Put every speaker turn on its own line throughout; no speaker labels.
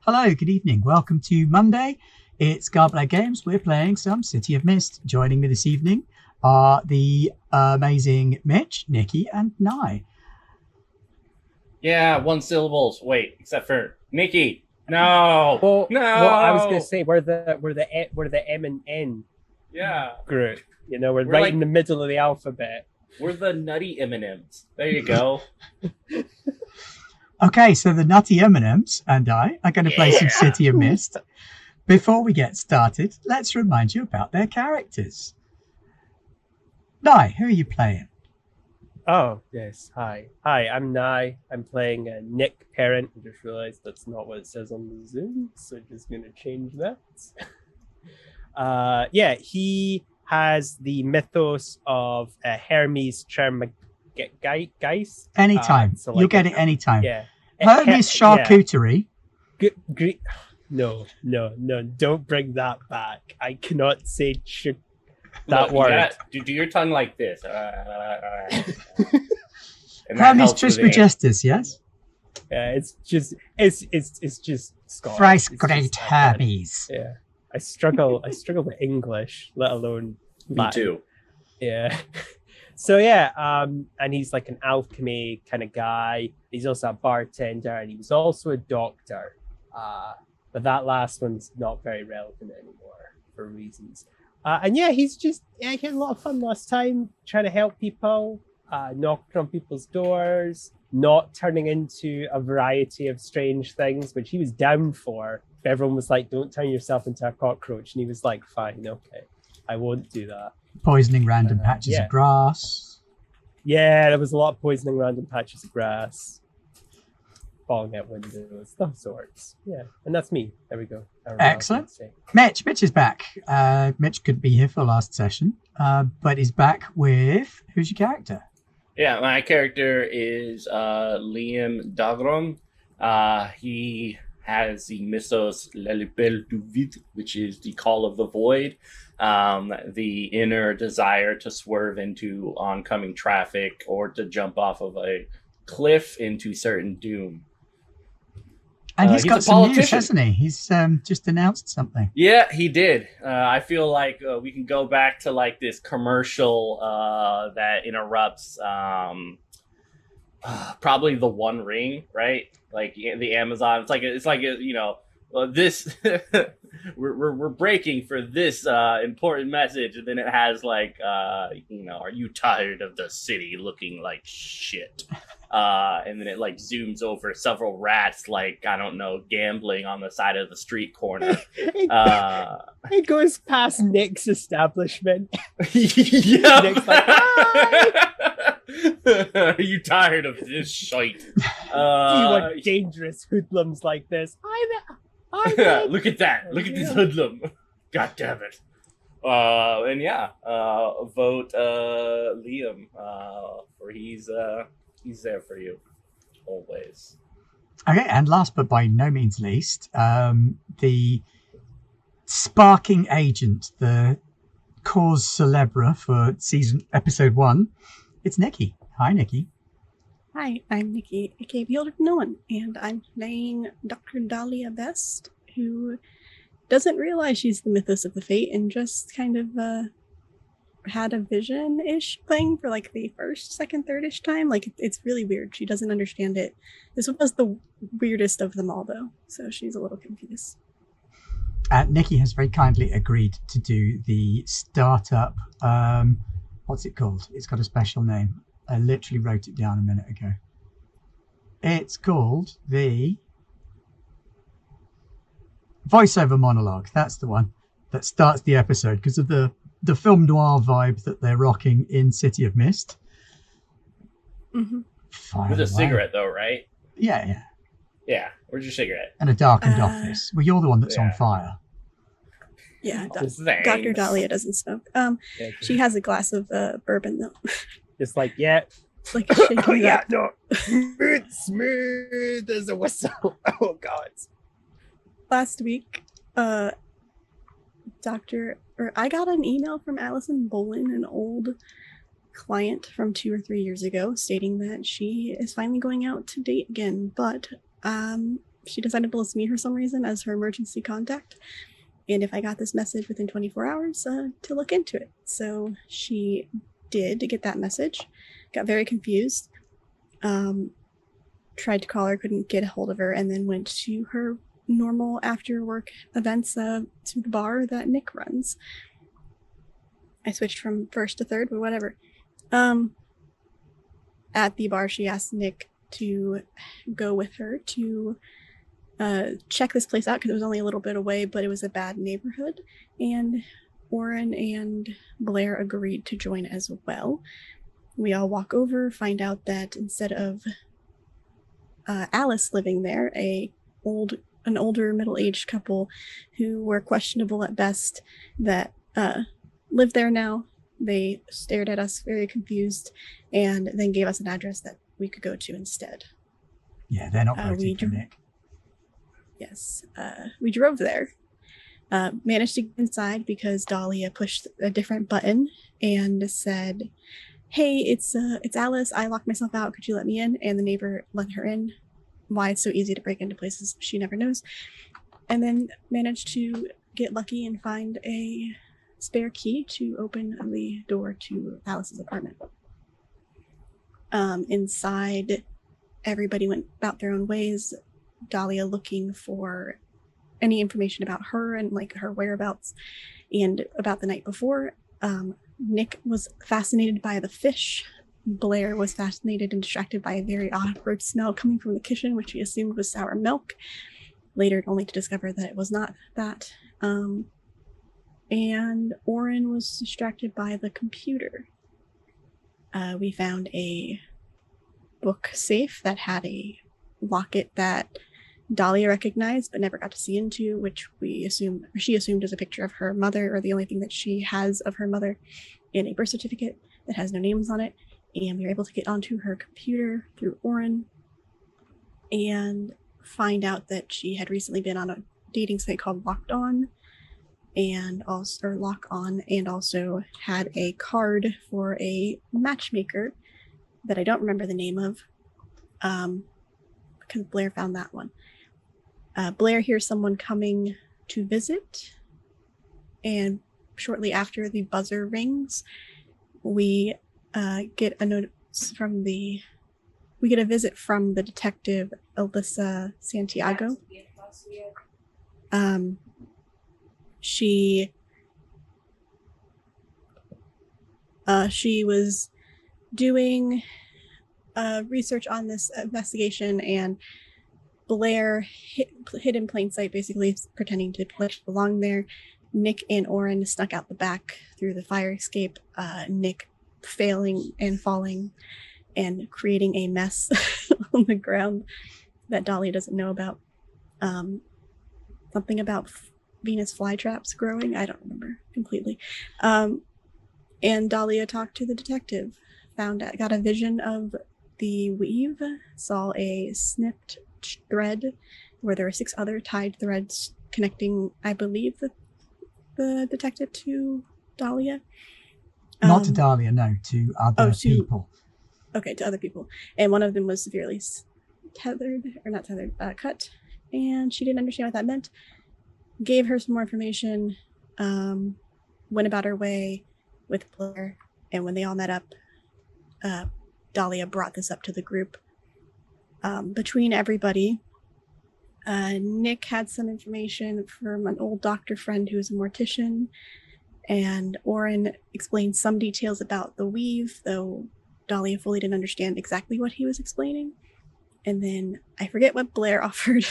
Hello, good evening. Welcome to Monday. It's Garblag Games. We're playing some City of Mist. Joining me this evening are the amazing Mitch, Nikki, and Nye.
Yeah, one syllables. Wait, except for Nikki. No, no.
I was gonna say we're the M and N group. You know, we're right like, in the middle of the alphabet.
We're the nutty M&Ms. There you go.
Okay, so the nutty M&Ms and I are going to play some City of Mist. Before we get started, let's remind you about their characters. Nye, who are you playing?
Oh, yes. Hi, I'm Nye. I'm playing Nick Parent. I just realized that's not what it says on the Zoom, so I'm just going to change that. He has the mythos of Hermes Trismegistus.
Anytime.
So
you'll get it anytime.
Yeah.
Hermes charcuterie.
No, don't bring that back. I cannot say that word.
Do your tongue like this.
Hermes Trismegistus, yes?
Yeah, it's just Scottish.
Thrice great Hermes.
Yeah. I struggle with English, let alone Latin.
Me too.
Yeah. So and he's like an alchemy kind of guy. He's also a bartender, and he was also a doctor. But that last one's not very relevant anymore for reasons. He had a lot of fun last time trying to help people, knocking on people's doors, not turning into a variety of strange things, which he was down for. Everyone was like, "Don't turn yourself into a cockroach," and he was like, "Fine, okay, I won't do that."
Poisoning random patches of grass.
Yeah, there was a lot of poisoning random patches of grass. Falling out windows, stuff sorts. Yeah, and that's me. There we go.
Excellent. Mitch is back. Mitch couldn't be here for the last session, but he's back with... Who's your character?
Yeah, my character is Liam Dagron. He has the mythos L'Appel du Vide, which is the call of the void, the inner desire to swerve into oncoming traffic or to jump off of a cliff into certain doom.
And he's got some news, hasn't he? He's just announced something.
Yeah, he did. I feel like we can go back to like this commercial that interrupts probably the One Ring, right? Like the Amazon. It's like this. we're breaking for this important message, and then it has like are you tired of the city looking like shit? And then it like zooms over several rats, like, I don't know, gambling on the side of the street corner.
It goes past Nick's establishment.
Yeah.
Nick's like, hi!
Are you tired of this shite?
Do you want dangerous hoodlums like this?
Look at that. Look at this hoodlum. God damn it. Vote Liam. For he's there for you, always.
Okay, and last but by no means least, the sparking agent, the cause célèbre for episode 1, it's Nikki. Hi, Nikki.
Hi, I'm Nikki, aka Beholder to No One, and I'm playing Dr. Dahlia Best, who doesn't realize she's the mythos of the fate and just kind of had a vision-ish thing for like the first, second, third-ish time. Like, it's really weird. She doesn't understand it. This was the weirdest of them all, though, so she's a little confused.
Nikki has very kindly agreed to do the startup. What's it called? It's got a special name. I literally wrote it down a minute ago. It's called the voiceover monologue. That's the one that starts the episode because of the film noir vibe that they're rocking in City of Mist.
Mm-hmm.
With a cigarette, though, right?
Yeah.
Yeah, where's your cigarette?
And a darkened office. Well, you're the one that's on fire.
Yeah, Dr. Dahlia doesn't smoke. She has a glass of bourbon, though.
It's like, yeah.
It's like shaking it up.
No. Smooth as a whistle. Oh, God.
Last week, I got an email from Allison Bolin, an old client from 2 or 3 years ago, stating that she is finally going out to date again, but she decided to list me for some reason as her emergency contact. And if I got this message within 24 hours, to look into it. So she did get that message, got very confused, tried to call her, couldn't get a hold of her, and then went to her normal after work events to the bar that Nick runs. I switched from first to third, but whatever. At the bar, she asked Nick to go with her to check this place out because it was only a little bit away, but it was a bad neighborhood. And Oren and Blair agreed to join as well. We all walk over, find out that instead of Alice living there, an older middle-aged couple who were questionable at best that live there now. They stared at us very confused and then gave us an address that we could go to instead.
Yeah, they're not voting for Nick.
Yes, we drove there. Managed to get inside because Dahlia pushed a different button and said, "Hey, it's Alice. I locked myself out. Could you let me in?" And the neighbor let her in. Why it's so easy to break into places she never knows. And then managed to get lucky and find a spare key to open the door to Alice's apartment. Inside, everybody went about their own ways. Dahlia looking for any information about her and like her whereabouts and about the night before. Nick was fascinated by the fish. Blair was fascinated and distracted by a very awkward smell coming from the kitchen, which he assumed was sour milk, later only to discover that it was not that. And Oren was distracted by the computer. We found a book safe that had a locket that Dahlia recognized but never got to see into, which she assumed is a picture of her mother, or the only thing that she has of her mother, in a birth certificate that has no names on it. And we were able to get onto her computer through Oren and find out that she had recently been on a dating site called Locked On and also Lock On, and also had a card for a matchmaker that I don't remember the name of, because Blair found that one. Blair hears someone coming to visit, and shortly after the buzzer rings, we get a notice from we get a visit from the detective Alyssa Santiago. She was doing research on this investigation, and Blair hid in plain sight, basically pretending to belong there. Nick and Oren snuck out the back through the fire escape. Nick failing and falling and creating a mess on the ground that Dahlia doesn't know about. Something about Venus flytraps growing. I don't remember completely. And Dahlia talked to the detective, got a vision of the weave, saw a snipped thread where there were 6 other tied threads connecting, I believe, the detective to Dahlia.
Not to Dahlia, no, to other people.
Okay, to other people. And one of them was severely cut. And she didn't understand what that meant. Gave her some more information, went about her way with Blair. And when they all met up, Dahlia brought this up to the group. Between everybody, Nick had some information from an old doctor friend who was a mortician, and Oren explained some details about the weave, though Dahlia fully didn't understand exactly what he was explaining. And then I forget what Blair offered,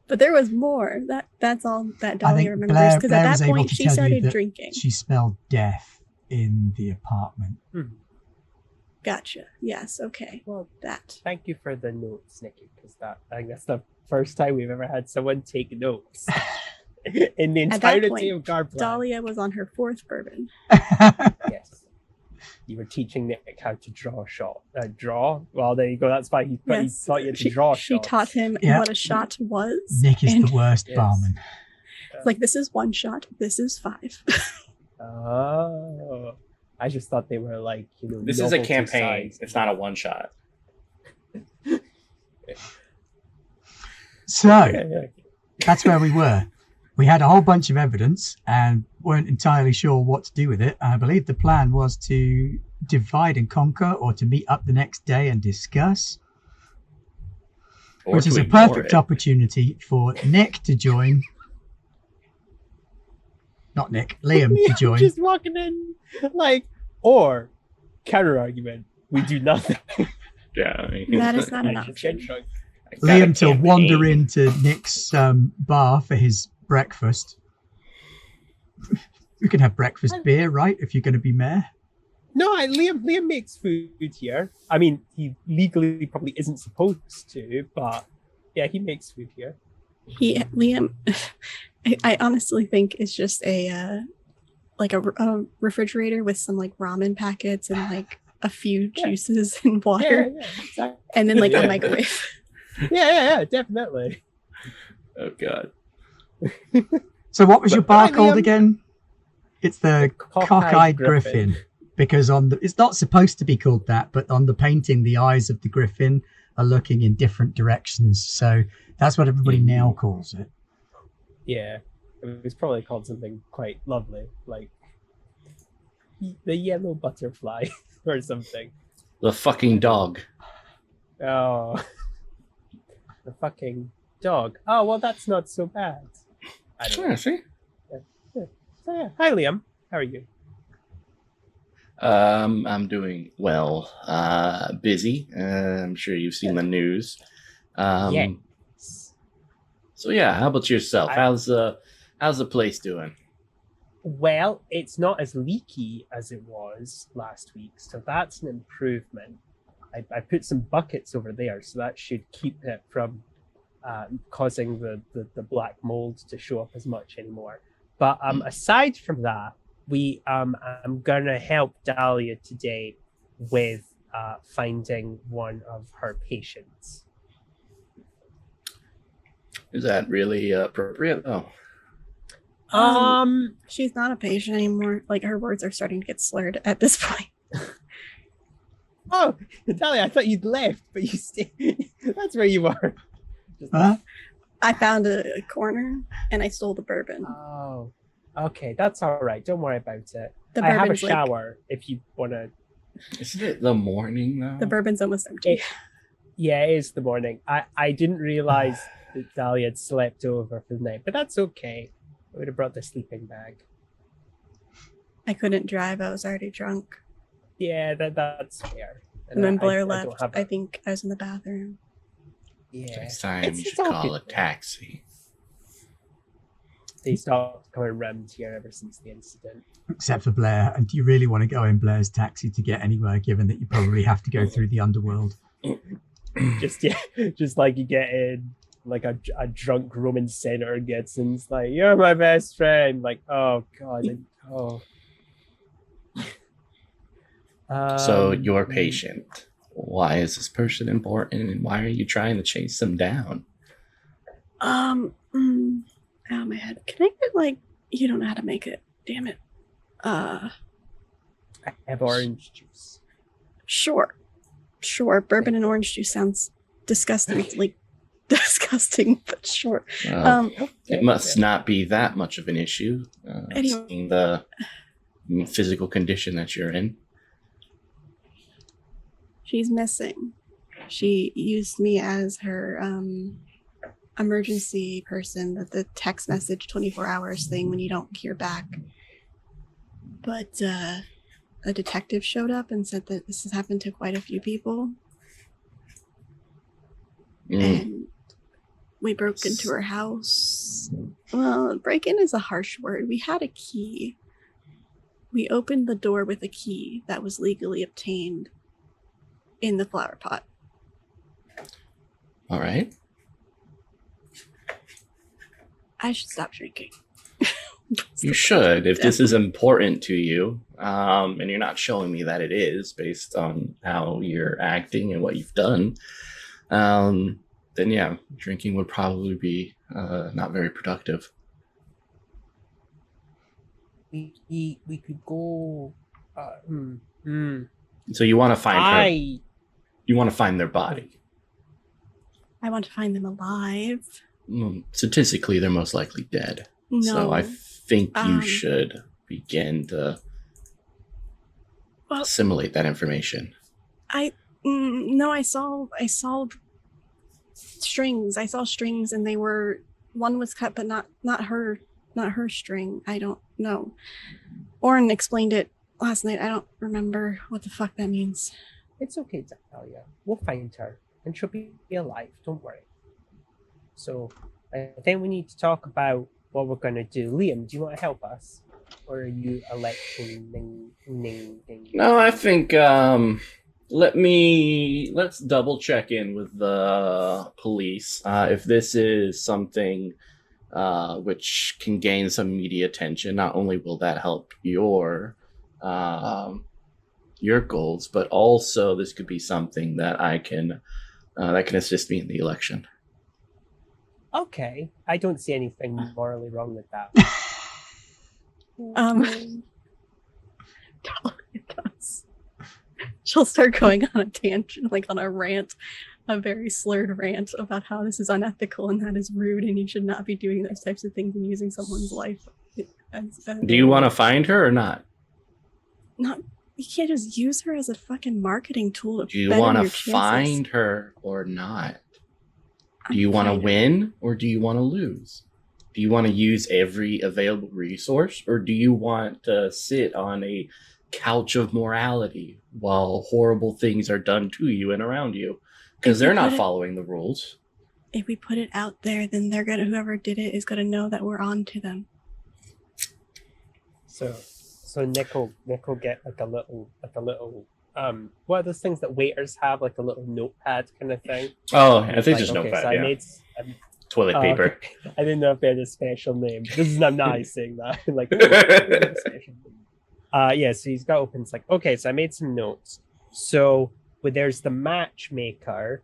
but there was more. That's all that Dahlia remembers, because at that point she started drinking.
She smelled death in the apartment.
Gotcha. Yes. Okay.
Well, thank you for the notes, Nikki, because I think that's the first time we've ever had someone take notes in the entirety of Garplan.
Dahlia was on her 4th bourbon.
Yes. You were teaching Nick how to draw a shot. Draw? Well, there you go. That's why he taught you to draw shots.
She taught him what a shot was.
Nick is the worst barman.
It's like, this is 1 shot. This is 5.
Oh. I just thought they were like,
This is a campaign. It's not a 1 shot.
So
Yeah.
that's where we were. We had a whole bunch of evidence and weren't entirely sure what to do with it. And I believe the plan was to divide and conquer, or to meet up the next day and discuss,
Or
which
to
is a
ignore
perfect
it.
opportunity for Nick to join. Not Nick, Liam to join.
Just walking in, like, or counter argument. We do nothing.
Yeah, I mean,
That is not an
Just
option.
get drunk.
I got a
Liam to wander
campaign.
into Nick's bar for his breakfast. You can have breakfast beer, right? If you're going to be mayor.
No, Liam makes food here. I mean, he legally probably isn't supposed to, but yeah, he makes food here.
Liam, I honestly think it's just a refrigerator with some like ramen packets and like a few
Yeah.
juices and water,
Yeah, exactly.
and then like
Yeah.
a microwave.
Yeah, definitely.
Oh god.
So what was your
But
bar
hi,
called
Liam.
again? It's the Cockeyed Griffin. Because it's not supposed to be called that, but on the painting, the eyes of the griffin are looking in different directions. So that's what everybody now calls it.
Yeah, it was probably called something quite lovely, like the yellow butterfly or something.
The fucking dog.
Oh, the fucking dog. Oh, well, that's not so bad. I don't know.
Yeah, see?
So yeah, hi Liam, how are you?
I'm doing well. Busy. I'm sure you've seen the news.
Yes.
So yeah, how about yourself?
I-
How's the place doing?
Well, it's not as leaky as it was last week, so that's an improvement. I put some buckets over there, so that should keep it from causing the black mold to show up as much anymore. But aside from that, I'm gonna help Dahlia today with finding one of her patients.
Is that really appropriate? Oh,
She's not a patient anymore. Like her words are starting to get slurred at this point.
Oh, Dahlia, I thought you'd left, but you stayed. That's where you are.
Huh?
I found a corner and I stole the bourbon.
Oh, okay, that's all right. Don't worry about it.
The
I have a
bourbon's like,
shower if you want to.
isn't it the morning though?
the bourbon's almost empty.
Yeah, it is the morning. I didn't realize that Dahlia had slept over for the night, but that's okay. I would have brought the sleeping bag.
I couldn't drive. I was already drunk.
Yeah, that's fair.
And then Blair
don't
left.
have
I
a-
think I was in the bathroom.
Yeah,
Next time
It's
you should
all
call
good.
a taxi.
They stopped coming around here ever since the incident.
Except for Blair. And do you really want to go in Blair's taxi to get anywhere, given that you probably have to go through the underworld?
Just like you get in, like a drunk Roman senator gets in, it's like, you're my best friend. Like, oh god, oh.
So your patient. Why is this person important, and why are you trying to chase them down?
Out of my head. Can I get like? You don't know how to make it. Damn it.
I have orange juice.
Sure. Bourbon and orange juice sounds disgusting. Like disgusting, but sure.
Well,
Okay.
it must not be that much of an issue,
Anyway.
seeing the physical condition that you're in.
She's missing. She used me as her emergency person, the text message 24 hours thing when you don't hear back. But a detective showed up and said that this has happened to quite a few people. And we broke into her house. Well, break in is a harsh word. We had a key. We opened the door with a key that was legally obtained in the flower pot.
All right.
I should stop drinking.
You should, if this is important to you, and you're not showing me that it is based on how you're acting and what you've done, then yeah, drinking would probably be not very productive.
We could go.
So you want to find her.
I
You want to find their body.
I want to find them alive.
Statistically, they're most likely dead.
No.
So I think you should begin to assimilate that information.
No, I saw strings. I saw strings, and one was cut, but not her string. I don't know. Oren explained it last night. I don't remember what the fuck that means.
It's okay, Dahlia. We'll find her, and she'll be alive. Don't worry. So, I think we need to talk about what we're going to do. Liam, do you want to help us? Or are you electing?
No, I think let's double check in with the police. If this is something which can gain some media attention, not only will that help your goals, but also this could be something that can assist me in the election.
Okay, I don't see anything morally wrong with that.
She'll start going on a tangent, like on a rant, a very slurred rant about how this is unethical and that is rude and you should not be doing those types of things and using someone's life.
Do you want to find her or not?
Not. You can't just use her as a fucking marketing tool.
Do you want to find her or not? Do you want to win or do you want to lose? Do you want to use every available resource or do you want to sit on a couch of morality while horrible things are done to you and around you? Because they're not following the rules.
If we put it out there, then whoever did it is gonna know that we're on to them.
So Nick will get like a little what are those things that waiters have, like a little notepad kind of thing?
Oh, I think just notepad. So
yeah.
Toilet paper.
I didn't know if they had a special name. This is not nice saying that. Like, so he's got open. It's like, okay, so I made some notes. So there's the matchmaker,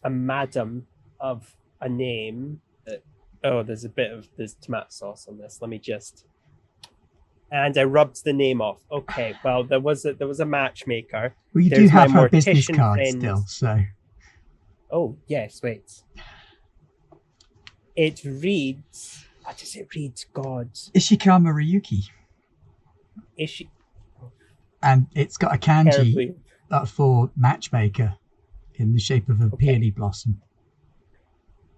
a madam of a name. There's tomato sauce on this. Let me just. And I rubbed the name off. Okay, well, there was a matchmaker.
Well, you do have her business card still, so.
Oh, yes, wait. It reads... What does it read, God?
Ishikama Ryuki. And it's got a kanji for matchmaker in the shape of a peony blossom.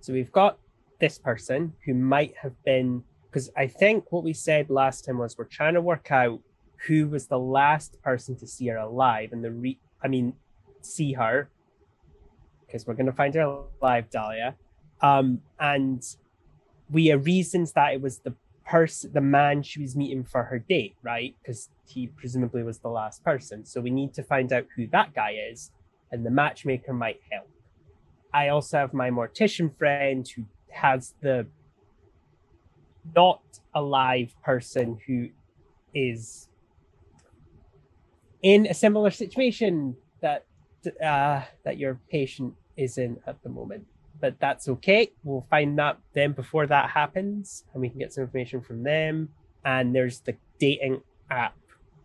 So we've got this person who might have been... Because I think what we said last time was we're trying to work out who was the last person to see her alive and see her. Because we're going to find her alive, Dahlia. And we have reasons that it was the man she was meeting for her date, right? Because he presumably was the last person. So we need to find out who that guy is, and the matchmaker might help. I also have my mortician friend who has the not alive person who is in a similar situation that your patient is in at the moment. But that's okay. We'll find them before that happens, and we can get some information from them. And there's the dating app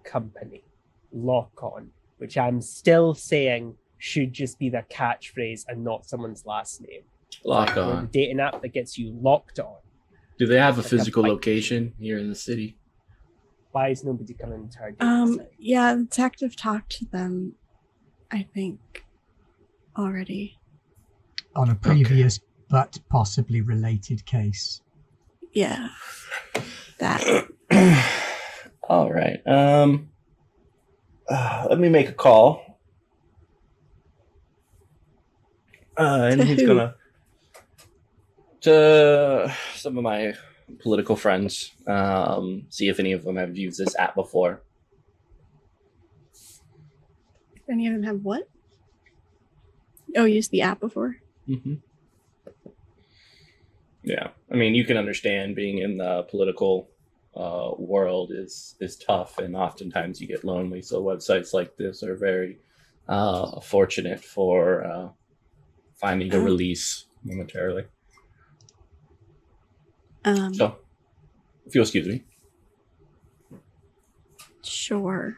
company, Lock On, which I'm still saying should just be their catchphrase and not someone's last name.
Lock On.
The dating app that gets you locked on.
Do they have a physical location here in the city?
Why is nobody coming to our
yeah, the detective talked to them, I think, already.
On a previous but possibly related case.
Yeah. That.
All right. Let me make a call. And he's gonna to some of my political friends, see if any of them have used this app before.
Any of them have what? Oh, used the app before?
Mm-hmm. Yeah. I mean, you can understand being in the political world is tough, and oftentimes you get lonely. So websites like this are very fortunate for finding a release momentarily. So, if you'll excuse me.
Sure.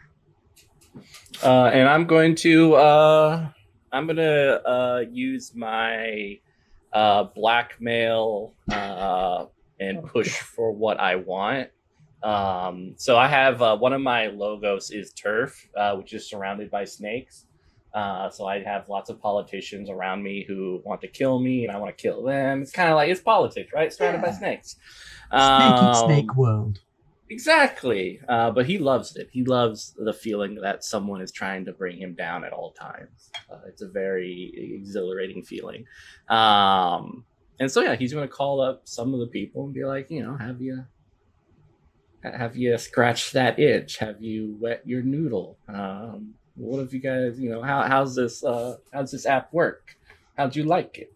And I'm going to use my blackmail and push for what I want. So I have one of my logos is turf, which is surrounded by snakes. So I have lots of politicians around me who want to kill me, and I want to kill them. It's kind of like it's politics, right? Surrounded by snakes.
Snake eat snake world.
Exactly. But he loves it. He loves the feeling that someone is trying to bring him down at all times. It's a very exhilarating feeling. And so yeah, he's going to call up some of the people and be like, have you scratched that itch? Have you wet your noodle? What have you guys, how's this app work? How'd you like it?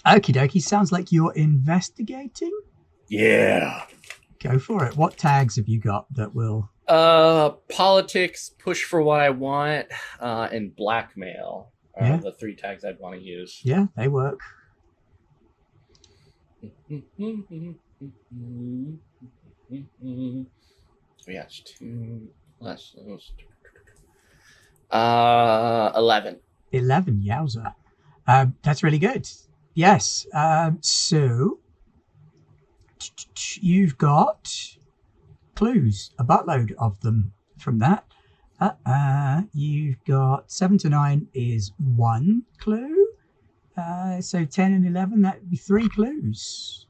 Okie dokie. Sounds like you're investigating.
Yeah.
Go for it. What tags have you got that will...
Politics, push for what I want, and blackmail are the 3 tags I'd want to use.
Yeah, they work.
Yes, 2 less those. 11.
11, yowza. That's really good. Yes. So you've got clues, a buttload of them from that. You've got 7 to 9 is 1 clue. So 10 and 11, that would be 3 clues.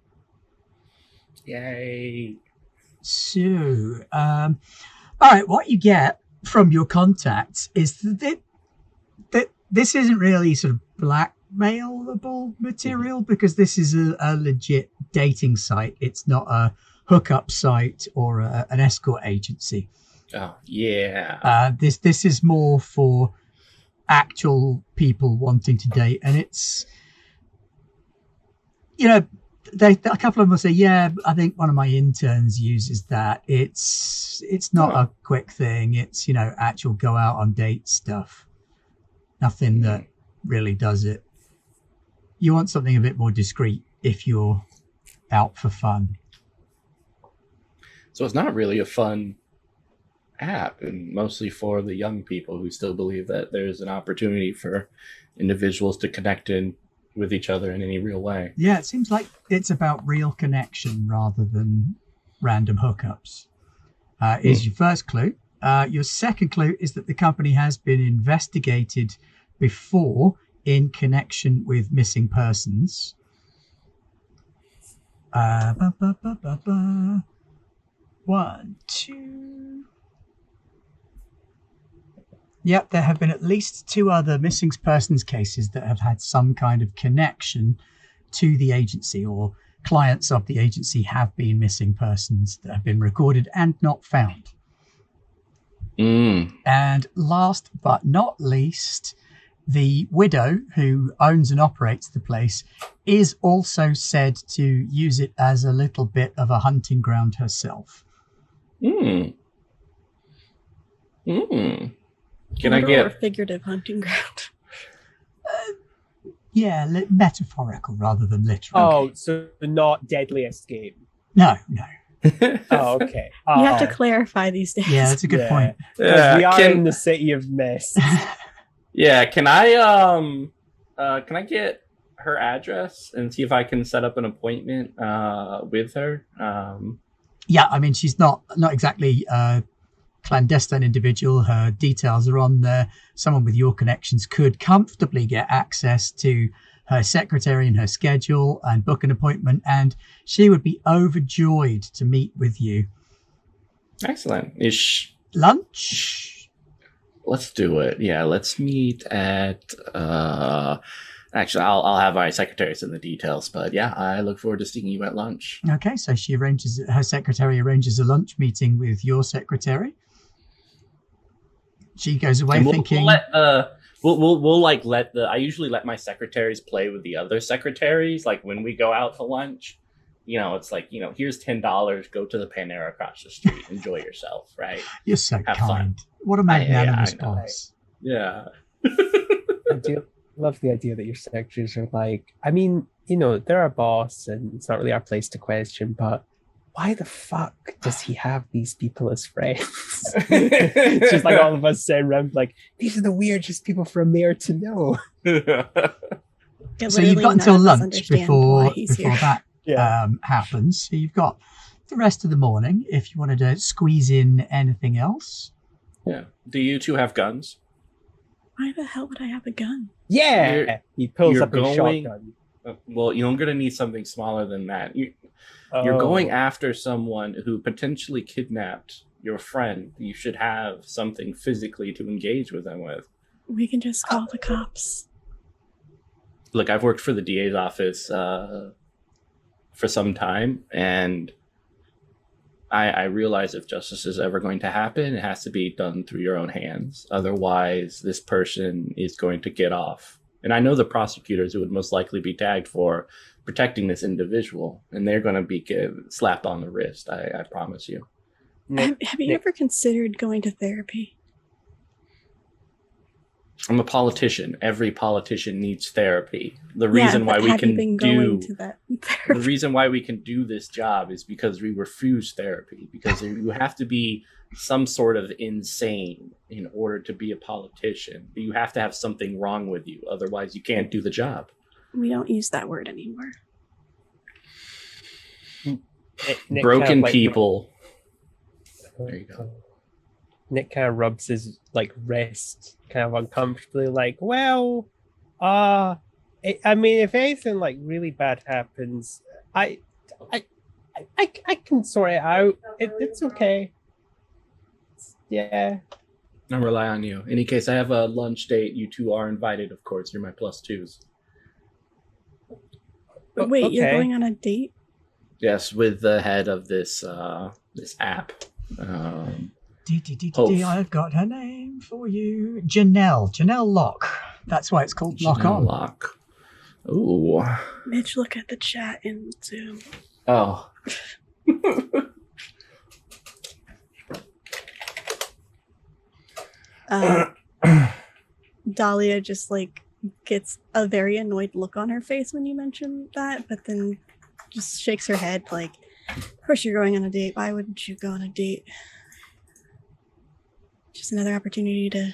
Yay.
So, all right, what you get from your contacts is that this isn't really sort of blackmailable material because this is a legit dating site. It's not a hookup site or an escort agency.
Oh, yeah.
This is more for actual people wanting to date, and it's, a couple of them will say, yeah, I think one of my interns uses that. It's not a quick thing. It's, actual go out on date stuff. Nothing that really does it. You want something a bit more discreet if you're out for fun.
So it's not really a fun app, and mostly for the young people who still believe that there's an opportunity for individuals to connect with each other in any real way.
Yeah, it seems like it's about real connection rather than random hookups. Is your first clue. Your second clue is that the company has been investigated before in connection with missing persons. 1, 2. Yep, there have been at least 2 other missing persons cases that have had some kind of connection to the agency, or clients of the agency have been missing persons that have been recorded and not found. And last but not least, the widow who owns and operates the place is also said to use it as a little bit of a hunting ground herself.
Can I
Literal or
get
figurative hunting ground?
Yeah, metaphorical rather than literal.
Oh, so not deadliest game.
No.
Oh, okay.
You have to clarify these days.
Yeah, that's a good point.
Because we are in the city of mist.
Yeah, can I get her address and see if I can set up an appointment with her?
Yeah, I mean, she's not exactly a clandestine individual. Her details are on there. Someone with your connections could comfortably get access to her secretary and her schedule and book an appointment, and she would be overjoyed to meet with you.
Excellent.
Lunch?
Let's do it. Yeah, let's meet at actually I'll have my secretary send the details, but yeah, I look forward to seeing you at lunch.
Okay, so her secretary arranges a lunch meeting with your secretary. She goes away thinking
I usually let my secretaries play with the other secretaries, like when we go out to lunch. It's like, here's $10, go to the Panera across the street, enjoy yourself, right?
You're so
Have
kind.
fun.
What a magnanimous boss.
Yeah.
I do love the idea that your secretaries are like, I mean, they're our boss and it's not really our place to question, but why the fuck does he have these people as friends? It's just like all of us saying around, like, these are the weirdest people for a mayor to know.
Yeah,
So you've
literally
got
none
until
of us
lunch
understand
before
why he's here.
that
Yeah.
happens. So you've got the rest of the morning if you wanted to squeeze in anything else.
Yeah. Do you two have guns?
Why the hell would I have a gun?
Yeah. He pulls
you're
up his
going-
shotgun.
Well, you're going to need something smaller than that. You're going
Oh.
after someone who potentially kidnapped your friend. You should have something physically to engage with them with.
We can just call the cops.
Look, I've worked for the DA's office for some time, and I realize if justice is ever going to happen, it has to be done through your own hands. Otherwise, this person is going to get off. And I know the prosecutors who would most likely be tagged for protecting this individual, and they're going to be slapped on the wrist. I promise you.
Have you ever considered going to therapy?
I'm a politician. Every politician needs therapy. The reason why we can do
to that
the
therapy?
reason why we can do this job is because we refuse therapy. Because you have to be some sort of insane in order to be a politician. You have to have something wrong with you. Otherwise, you can't do the job.
We don't use that word anymore.
Nick
Broken
kind of, like,
people. There you go.
Nick kind of rubs his like wrist kind of uncomfortably, like, well, I mean, if anything like really bad happens, I can sort it out. It's okay. Yeah.
I rely on you. In any case, I have a lunch date. You two are invited, of course. You're my +2s.
Wait, you're
okay.
going on a date?
Yes, with the head of this this app.
I've got her name for you. Janelle Locke. That's why it's called Lock On.
Lock. Ooh.
Mitch, look at the chat in Zoom.
Oh.
Dahlia just like gets a very annoyed look on her face when you mention that, but then just shakes her head like, of course you're going on a date. Why wouldn't you go on a date? Just another opportunity to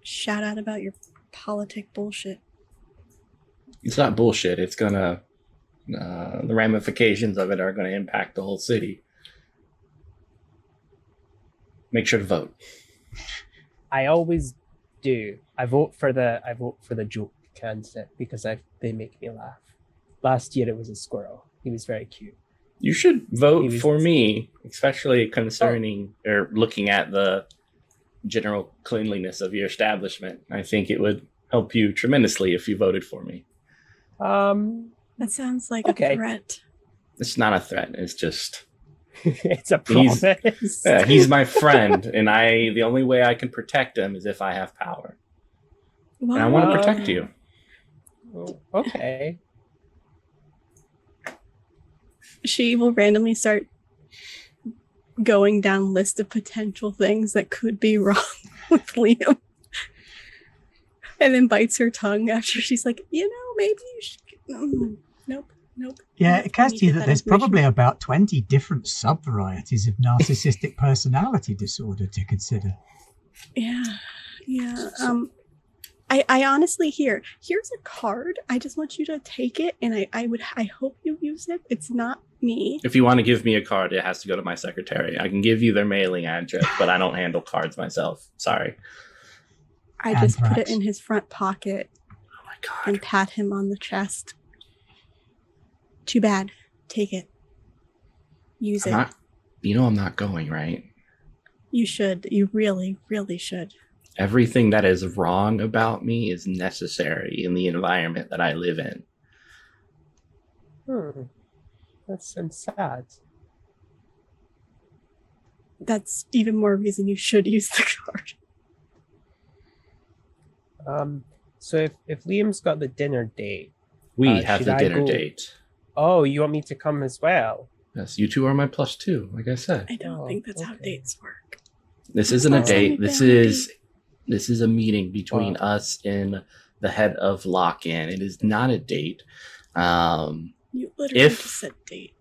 shout out about your politic bullshit.
It's not bullshit. It's gonna the ramifications of it are gonna impact the whole city. Make sure to vote.
I always do. I vote for the joke candidate because they make me laugh. Last year it was a squirrel. He was very cute.
You should vote for me, especially concerning or looking at the general cleanliness of your establishment. I think it would help you tremendously if you voted for me.
That sounds like
Okay.
a threat.
It's not a threat. It's just
It's a promise.
he's my friend, and the only way I can protect him is if I have power. And I want to protect you.
Okay.
She will randomly start going down list of potential things that could be wrong with Liam. And then bites her tongue after she's like, maybe you should. Nope.
Yeah, it occurs
Need
to you
get
that there's
information.
probably about 20 different sub-varieties of narcissistic personality disorder to consider.
Yeah. I honestly here's a card. I just want you to take it, and I hope you use it. It's not me.
If you want to give me a card, it has to go to my secretary. I can give you their mailing address, but I don't handle cards myself. Sorry.
I just put it
Anthrax.
in his front pocket
Oh my god.
and pat him on the chest. Too bad. Take it. Use it.
I'm not going, right?
You should. You really, really should.
Everything that is wrong about me is necessary in the environment that I live in.
That sounds sad.
That's even more reason you should use the card.
So if Liam's got the dinner date,
We have
should
the
I
dinner
go-
date.
oh, you want me to come as well?
Yes, you two are my +2, like I said.
I don't
Oh,
think that's how
okay.
dates work.
This isn't a
That's
date.
not
This
a date.
is a meeting between us and the head of Lock-In. It is not a date.
You literally
If-
just said date.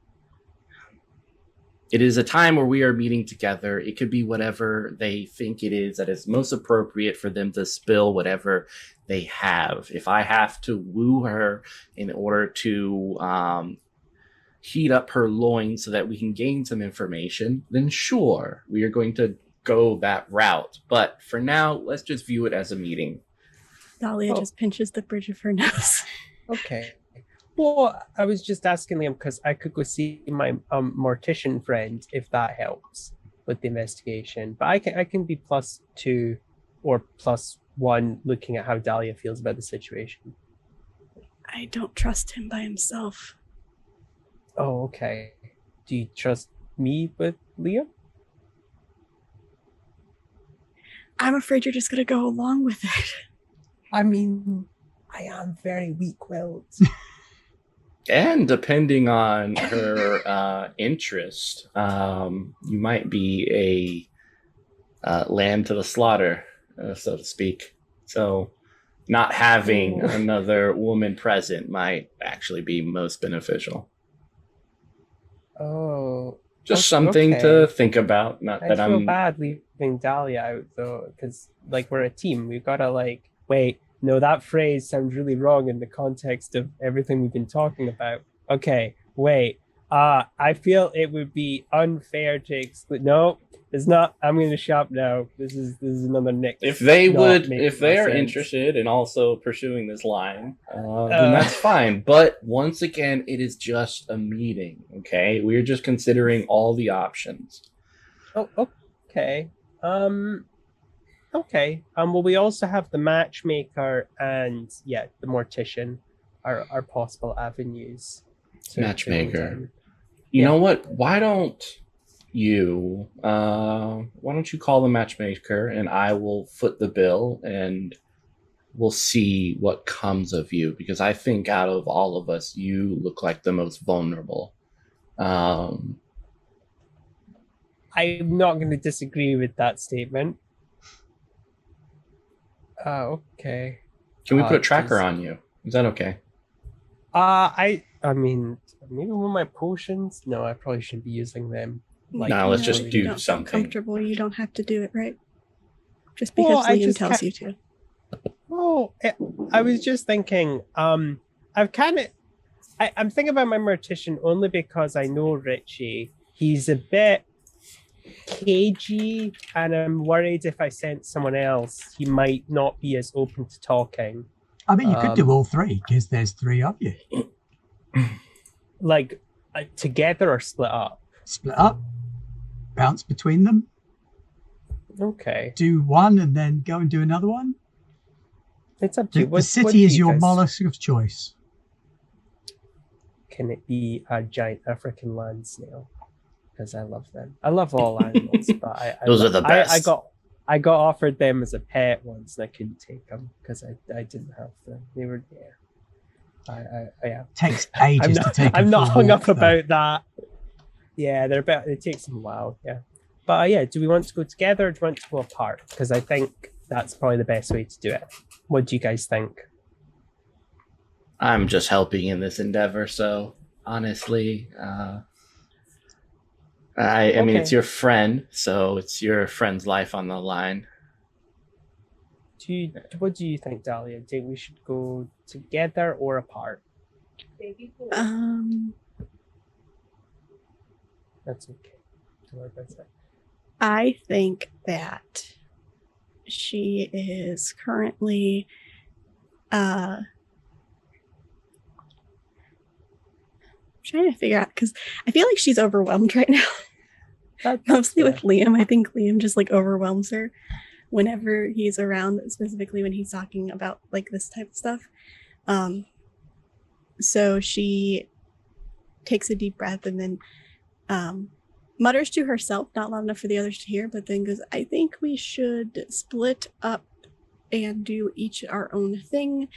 it is a time where we are meeting together. It could be whatever they think it is that is most appropriate for them to spill whatever they have. If I have to woo her in order to heat up her loins so that we can gain some information, then sure, we are going to go that route. But for now, let's just view it as a meeting.
Dahlia just pinches the bridge of her nose.
Okay. Well, I was just asking Liam because I could go see my mortician friend if that helps with the investigation. But I can be +2 or +1 looking at how Dahlia feels about the situation.
I don't trust him by himself.
Oh, okay. Do you trust me with Liam?
I'm afraid you're just gonna go along with it.
I mean, I am very weak-willed.
And depending on her interest, you might be a lamb to the slaughter, so to speak. So not having another woman present might actually be most beneficial.
Oh.
Just something to think about. Not
I
that
feel
I'm
bad leaving Dahlia out, though, because, like, we're a team. We've got to, like, wait, no, that phrase sounds really wrong in the context of everything we've been talking about. Okay, wait. I feel it would be unfair to exclude. No, it's not. I'm going to shop now. This is another Nick.
If they are interested in also pursuing this line, then that's fine. But once again, it is just a meeting. Okay, we're just considering all the options.
Oh, okay. Okay. Well, we also have the matchmaker and the mortician are possible avenues.
Matchmaker. You know what? Why don't you call the matchmaker and I will foot the bill and we'll see what comes of you, because I think out of all of us, you look like the most vulnerable.
I'm not going to disagree with that statement. Okay.
Can we put a tracker on you? Is that okay?
I mean, maybe one of my potions. No, I probably shouldn't be using them.
Like, no, let's just do
don't
something.
Feel comfortable. You don't have to do it, right? Just because Liam tells you to.
Oh, I was just thinking. I'm thinking about my mortician only because I know Richie. He's a bit cagey, and I'm worried if I sent someone else, he might not be as open to talking.
I mean, you could do all three because there's 3 of you.
Like together or split up?
Split up, bounce between them.
Okay.
Do one and then go and do another one.
It's up to you.
The city is your mollusk of choice.
Can it be a giant African land snail? Because I love them. I love all animals, but
those are the best.
I got offered them as a pet once, and I couldn't take them because I didn't have them. They were there. Yeah.
Takes ages to take.
I'm not hung up about that. Yeah, they're about. It takes them a while. Yeah, but do we want to go together or do we want to go apart? Because I think that's probably the best way to do it. What do you guys think?
I'm just helping in this endeavor, so honestly, I mean, it's your friend, so it's your friend's life on the line.
What do you think, Dahlia? Do you think we should go together or apart? That's okay. Don't worry about that.
I think that she is currently trying to figure out, because I feel like she's overwhelmed right now. Mostly with Liam. I think Liam just like overwhelms her whenever he's around, specifically when he's talking about like this type of stuff. So she takes a deep breath and then mutters to herself, not loud enough for the others to hear, but then goes, I think we should split up and do each our own thing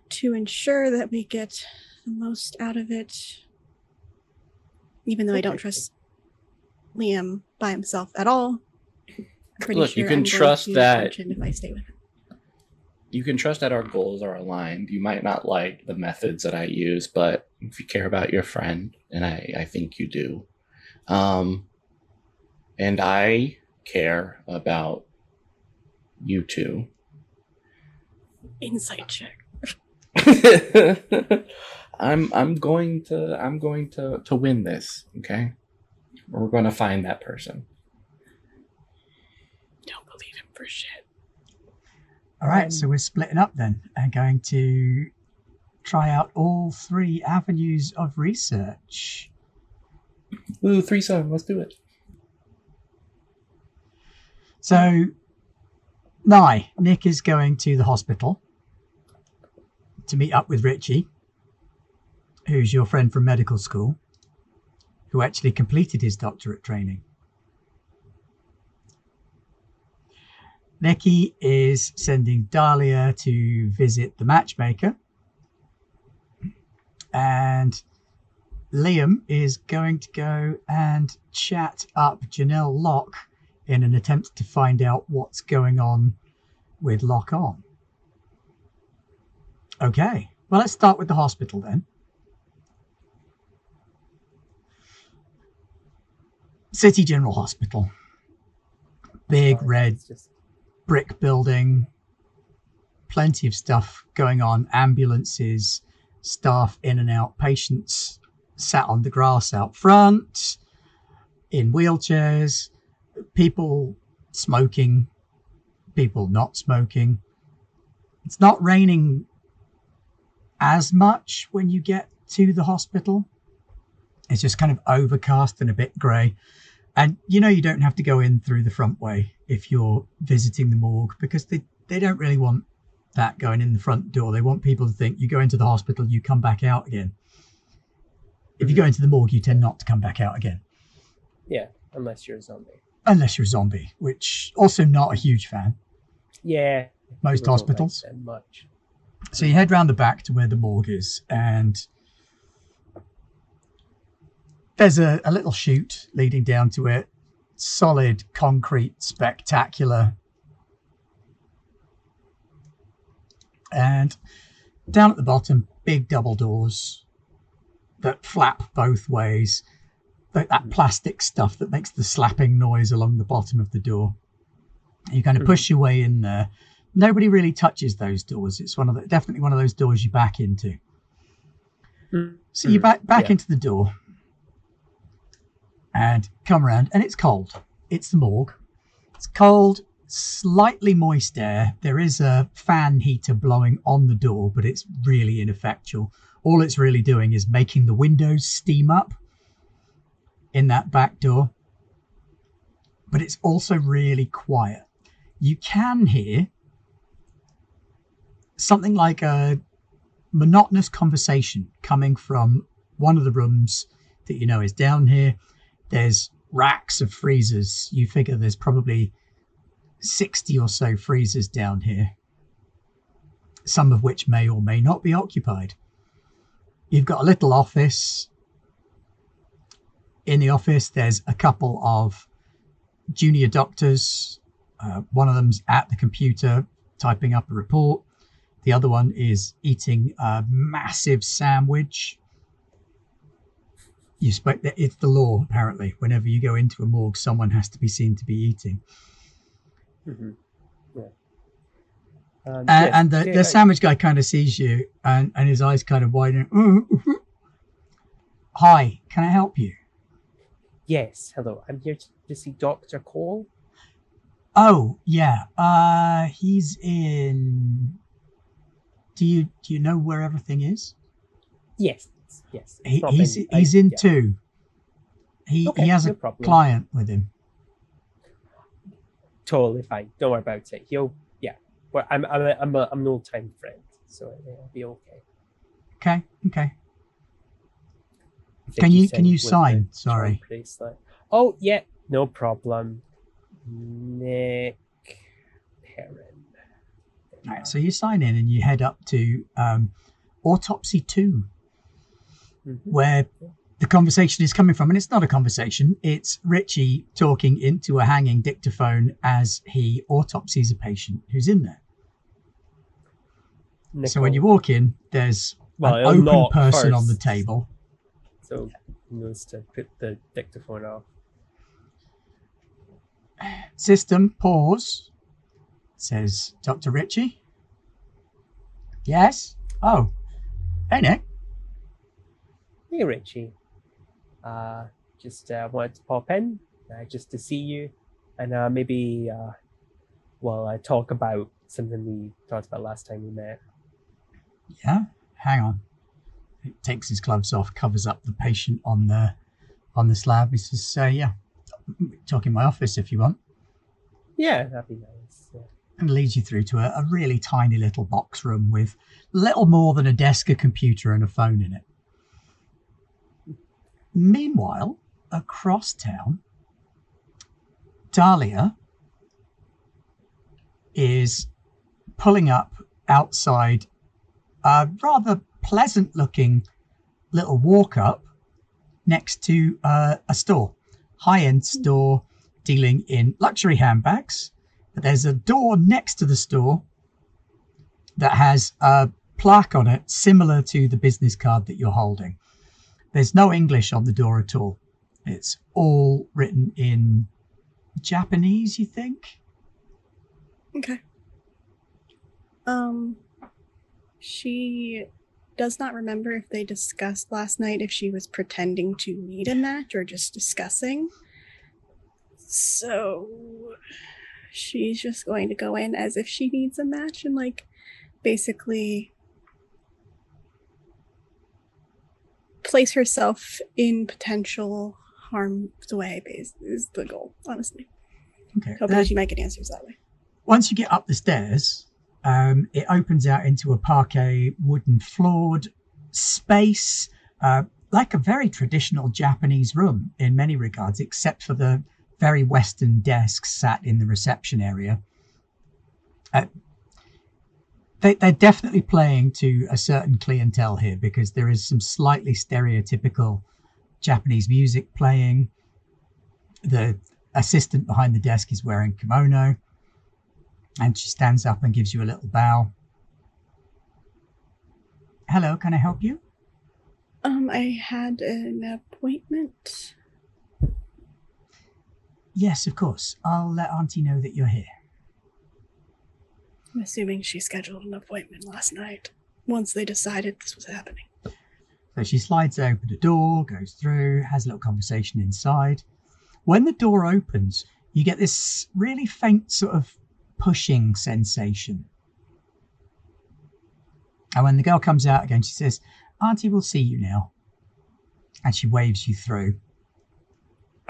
to ensure that we get the most out of it. Even though I don't trust Liam by himself at all. I'm pretty
Look,
sure
you can
I'm
trust
going to
that
function if I stay with him.
You can trust that our goals are aligned. You might not like the methods that I use, but if you care about your friend, and I think you do, And I care about you two.
Insight check.
I'm going to win this, okay? We're going to find that person.
Don't believe him for shit.
All right, so we're splitting up then and going to try out all 3 avenues of research.
Ooh, threesome, let's do it.
So, Nick is going to the hospital to meet up with Richie, who's your friend from medical school, who actually completed his doctorate training. Nikki is sending Dahlia to visit the matchmaker. And Liam is going to go and chat up Janelle Locke in an attempt to find out what's going on with Lock On. Okay, well, let's start with the hospital then. City General Hospital. Big red brick building. Plenty of stuff going on. Ambulances, staff in and out, patients sat on the grass out front, in wheelchairs, people smoking, people not smoking. It's not raining as much when you get to the hospital. It's just kind of overcast and a bit grey. And you don't have to go in through the front way if you're visiting the morgue, because they don't really want that going in the front door. They want people to think you go into the hospital, you come back out again. If you go into the morgue, you tend not to come back out again.
Yeah, unless you're a zombie.
Unless you're a zombie, which also not a huge fan.
Yeah.
Most hospitals.
Like them much.
So you head round the back to where the morgue is, and there's a little chute leading down to it. Solid, concrete, spectacular. And down at the bottom, big double doors that flap both ways. That plastic stuff that makes the slapping noise along the bottom of the door. You kind of push your way in there. Nobody really touches those doors. It's definitely one of those doors you back into. So you back into the door and come around, and it's cold. It's the morgue. It's cold, slightly moist air. There is a fan heater blowing on the door, but it's really ineffectual. All it's really doing is making the windows steam up in that back door. But it's also really quiet. You can hear something like a monotonous conversation coming from one of the rooms that is down here. There's racks of freezers. You figure there's probably 60 or so freezers down here, some of which may or may not be occupied. You've got a little office. In the office, there's a couple of junior doctors. One of them's at the computer typing up a report. The other one is eating a massive sandwich. You expect that it's the law, apparently. Whenever you go into a morgue, someone has to be seen to be eating.
Mm-hmm. Yeah.
And the sandwich guy kind of sees you, and his eyes kind of widen. Hi, can I help you?
Yes, hello. I'm here to see Dr. Cole.
Oh, yeah. He's in... Do you know where everything is?
Yes.
He's in 2. He has a client with him.
Totally fine. Don't worry about it. Well, I'm an old time friend, so it'll be okay.
Okay. Can you sign? Sorry.
Oh yeah, no problem. Nick Heron.
All right, so you sign in and you head up to Autopsy 2, where the conversation is coming from. And it's not a conversation. It's Richie talking into a hanging dictaphone as he autopsies a patient who's in there. Nicole. So when you walk in, there's an open person first on the table.
So he knows to put the dictaphone off.
System, pause, says Dr. Ritchie. Yes? Oh, hey, Nick.
Hey, Richie. Just wanted to pop in just to see you and maybe, talk about something we talked about last time we met.
Yeah? Hang on. He takes his gloves off, covers up the patient on the slab. He says, yeah, talk in my office if you want.
Yeah, that'd be nice. Yeah.
And leads you through to a really tiny little box room with little more than a desk, a computer, and a phone in it. Meanwhile, across town, Dahlia is pulling up outside a rather pleasant-looking little walk-up next to a store, high-end store dealing in luxury handbags. But there's a door next to the store that has a plaque on it similar to the business card that you're holding. There's no English on the door at all. It's all written in Japanese, you think?
Okay. She does not remember if they discussed last night if she was pretending to need a match or just discussing. So she's just going to go in as if she needs a match and basically place herself in potential harm's way is the goal, honestly.
Okay.
Hopefully she might get answers that way.
Once you get up the stairs, it opens out into a parquet wooden floored space, like a very traditional Japanese room in many regards, except for the very Western desks sat in the reception area. They're definitely playing to a certain clientele here because there is some slightly stereotypical Japanese music playing. The assistant behind the desk is wearing kimono, and she stands up and gives you a little bow. Hello, can I help you?
I had an appointment.
Yes, of course. I'll let Auntie know that you're here.
I'm assuming she scheduled an appointment last night once they decided this was happening.
So she slides open the door, goes through, has a little conversation inside. When the door opens, you get this really faint sort of pushing sensation. And when the girl comes out again, she says, Auntie will see you now. And she waves you through.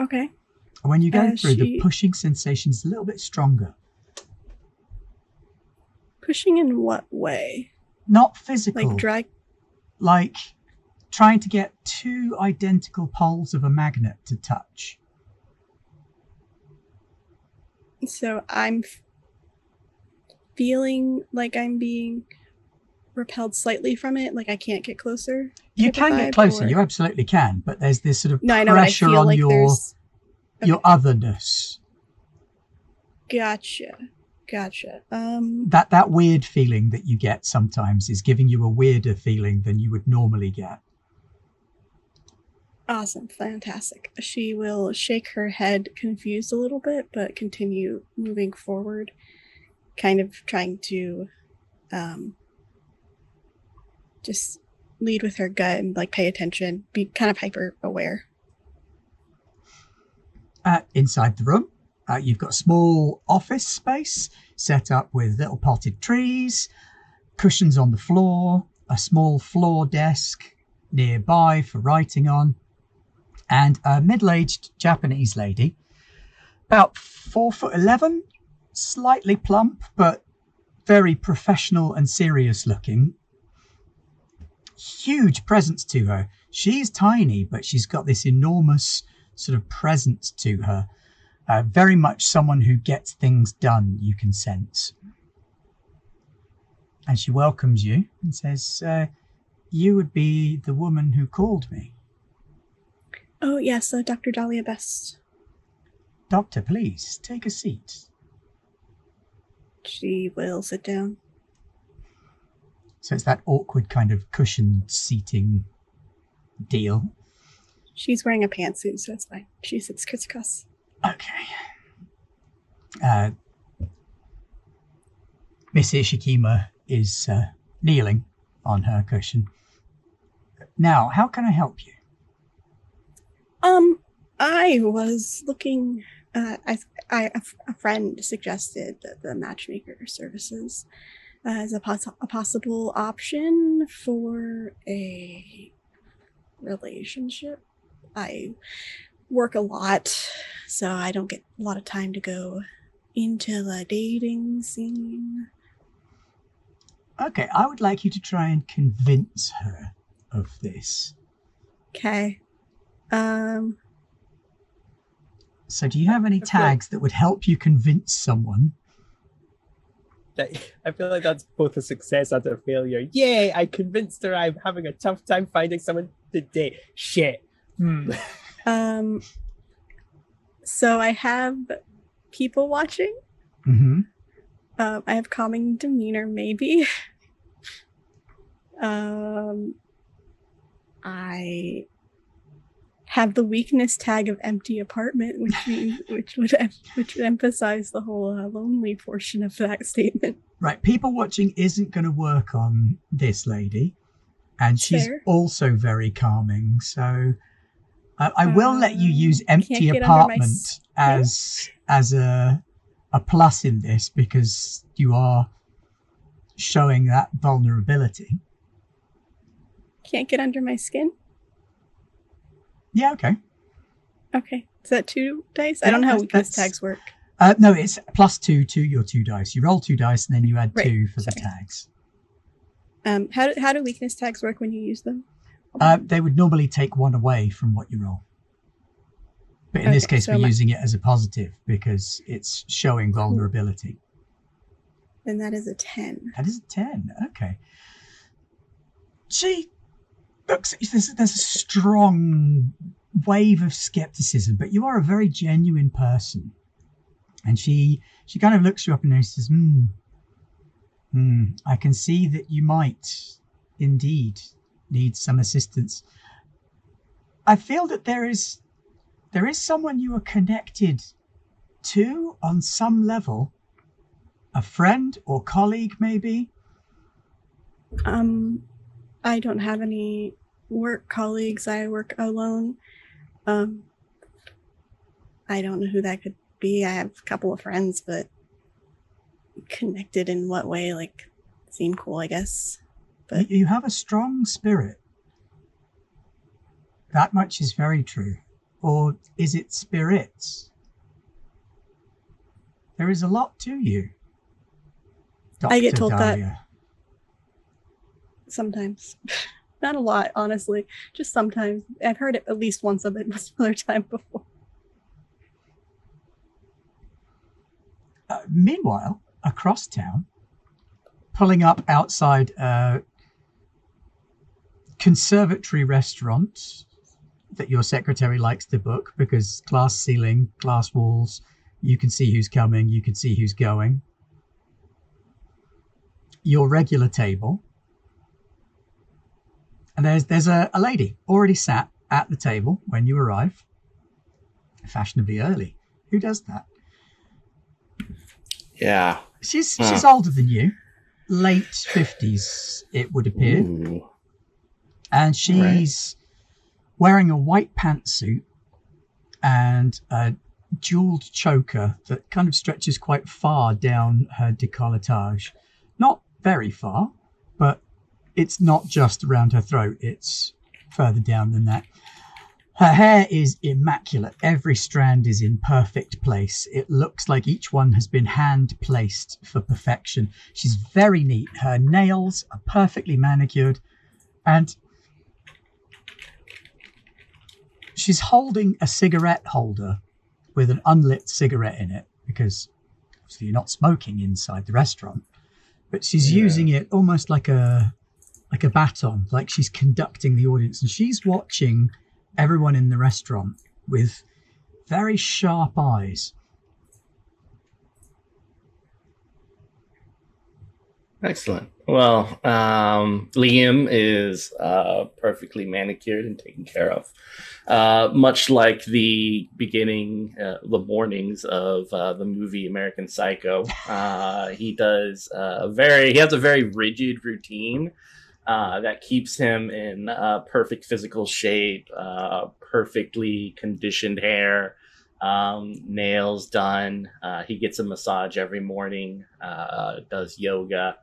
Okay.
And when you go through, the pushing sensation is a little bit stronger.
Pushing in what way?
Not physical.
Like drag?
Like trying to get two identical poles of a magnet to touch.
So I'm feeling like I'm being repelled slightly from it, like I can't get closer.
You can get closer, you absolutely can, but there's this sort of pressure on
like
your otherness.
Gotcha.
That weird feeling that you get sometimes is giving you a weirder feeling than you would normally get.
Awesome, fantastic. She will shake her head, confused a little bit, but continue moving forward, kind of trying to just lead with her gut and pay attention, be kind of hyper aware.
Inside the room, you've got a small office space set up with little potted trees, cushions on the floor, a small floor desk nearby for writing on, and a middle-aged Japanese lady, about 4'11", slightly plump, but very professional and serious looking. Huge presence to her. She's tiny, but she's got this enormous sort of presence to her. Very much someone who gets things done, you can sense. And she welcomes you and says, you would be the woman who called me.
Oh, yes, Dr. Dahlia Best.
Doctor, please, take a seat.
She will sit down.
So it's that awkward kind of cushioned seating deal.
She's wearing a pantsuit, so it's fine. She sits crisscross.
Okay. Uh, Miss Ishikima is kneeling on her cushion. Now, how can I help you?
I was looking. A friend suggested that the matchmaker services as a possible option for a relationship. I work a lot, so I don't get a lot of time to go into the dating scene.
Okay, I would like you to try and convince her of this.
Okay.
So do you have any tags that would help you convince someone?
I feel like that's both a success and a failure. Yay, I convinced her I'm having a tough time finding someone to date. Shit.
So I have people watching.
Mm-hmm.
I have calming demeanor, maybe. I have the weakness tag of empty apartment, which would emphasize the whole lonely portion of that statement.
Right, people watching isn't going to work on this lady, and she's
Fair.
also very calming. So I will let you use
can't
empty
get under my
apartment as a plus in this because you are showing that vulnerability.
Can't get under my skin?
Yeah, okay.
Okay. Is that 2 dice?
Yeah,
I don't know how
that's-
weakness
that's-
tags work.
No, it's +2 to your 2 dice. You roll 2 dice and then you add
Right,
2 for the
sorry.
tags.
How do weakness tags work when you use them?
They would normally take 1 away from what you roll. But in this
Okay,
case,
so
we're using it as a positive because it's showing vulnerability.
Then that is a 10.
That is a 10. Okay. She looks, there's a strong wave of skepticism, but you are a very genuine person. And she kind of looks you up and says, I can see that you might indeed need some assistance. I feel that there is someone you are connected to on some level. A friend or colleague, maybe?
I don't have any work colleagues. I work alone. I don't know who that could be. I have a couple of friends, but connected in what way? Like, seem cool, I guess. But
You have a strong spirit. That much is very true. Or is it spirits? There is a lot to you, Dr.
I get told that.
Dahlia.
Sometimes. Not a lot, honestly. Just sometimes. I've heard it at least once other time before.
Meanwhile, across town, pulling up outside a conservatory restaurant that your secretary likes to book because glass ceiling, glass walls, you can see who's coming, you can see who's going. Your regular table. And there's a lady already sat at the table when you arrive. Fashionably early. Who does that?
Yeah.
She's older than you. Late 50s, it would appear.
Ooh.
And she's wearing a white pantsuit and a jeweled choker that kind of stretches quite far down her décolletage. Not very far, but it's not just around her throat, it's further down than that. Her hair is immaculate. Every strand is in perfect place. It looks like each one has been hand placed for perfection. She's very neat. Her nails are perfectly manicured, and she's holding a cigarette holder with an unlit cigarette in it because obviously you're not smoking inside the restaurant. But she's using it almost like a baton, like she's conducting the audience, and she's watching everyone in the restaurant with very sharp eyes.
Excellent. Well, Liam is perfectly manicured and taken care of. Much like the beginning, the mornings of the movie American Psycho, he has a very rigid routine that keeps him in perfect physical shape, perfectly conditioned hair, nails done. He gets a massage every morning, does yoga.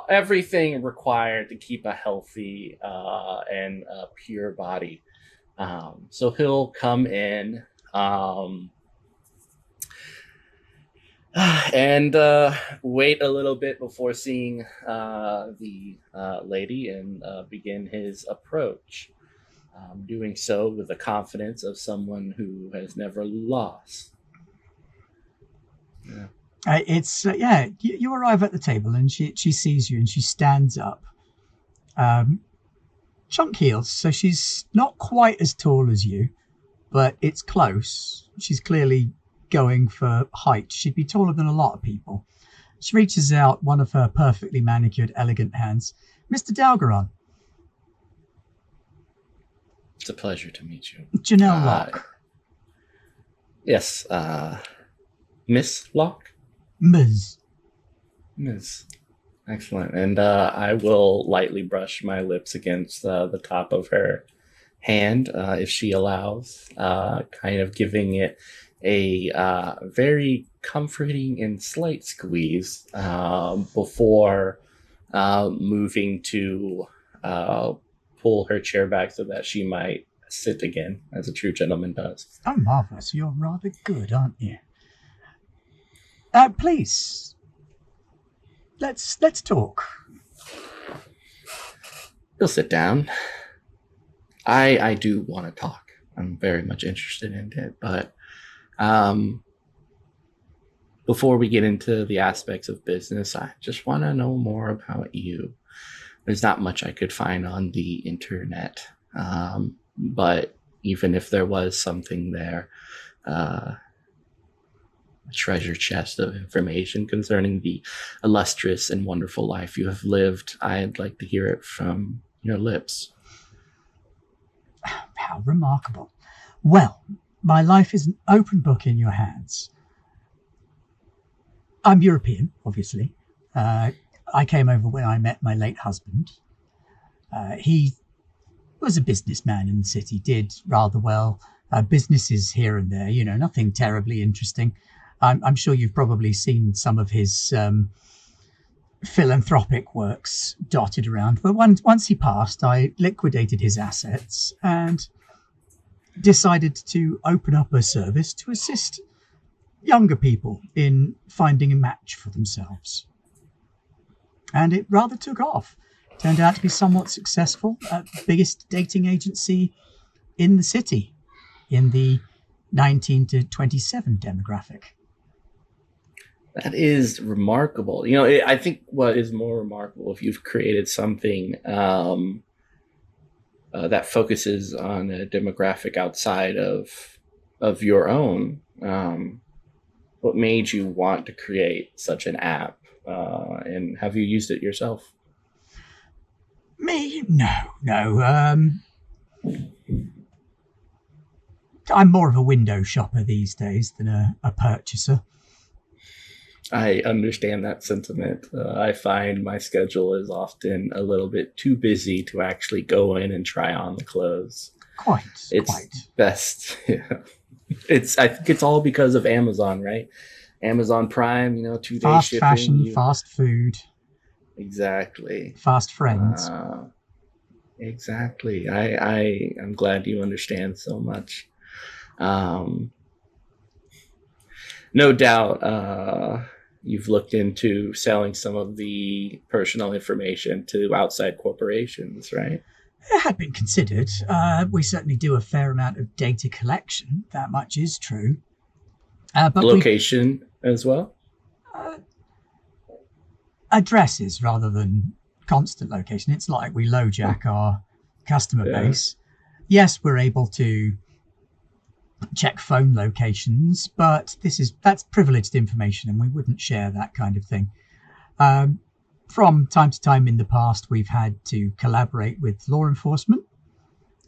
Everything required to keep a healthy and pure body. So he'll come in and wait a little bit before seeing the lady and begin his approach. Doing so with the confidence of someone who has never lost. Yeah.
You arrive at the table and she sees you and she stands up. Chunk heels, so she's not quite as tall as you, but it's close. She's clearly going for height. She'd be taller than a lot of people. She reaches out one of her perfectly manicured, elegant hands. Mr. Dalgaron.
It's a pleasure to meet you.
Janelle Locke.
Yes, Miss Locke?
Ms.
Excellent. And I will lightly brush my lips against the top of her hand, if she allows, kind of giving it a very comforting and slight squeeze before moving to pull her chair back so that she might sit again, as a true gentleman does.
Oh, marvellous. You're rather good, aren't you? Please, let's talk.
You'll sit down. I do want to talk. I'm very much interested in it, but before we get into the aspects of business, I just want to know more about you. There's not much I could find on the internet, but even if there was something there, a treasure chest of information concerning the illustrious and wonderful life you have lived, I'd like to hear it from your lips.
How remarkable. Well, my life is an open book in your hands. I'm European, obviously. I came over when I met my late husband. He was a businessman in the city, did rather well. Businesses here and there, nothing terribly interesting. I'm sure you've probably seen some of his philanthropic works dotted around. But once he passed, I liquidated his assets and decided to open up a service to assist younger people in finding a match for themselves. And it rather took off. Turned out to be somewhat successful. Biggest dating agency in the city, in the 19 to 27 demographic.
That is remarkable. I think what is more remarkable, if you've created something that focuses on a demographic outside of your own. What made you want to create such an app? And have you used it yourself?
Me? No. I'm more of a window shopper these days than a purchaser.
I understand that sentiment. I find my schedule is often a little bit too busy to actually go in and try on the clothes.
Quite.
Best. Yeah. I think it's all because of Amazon, right? Amazon Prime, 2-day
fast
shipping.
Fast fashion, fast food.
Exactly.
Fast friends.
Exactly. I'm glad you understand so much. No doubt you've looked into selling some of the personal information to outside corporations, right?
It had been considered. We certainly do a fair amount of data collection. That much is true. But
location as well?
Addresses rather than constant location. It's like we LoJack our customer base. Yes, we're able to check phone locations, but that's privileged information and we wouldn't share that kind of thing. From time to time in the past, we've had to collaborate with law enforcement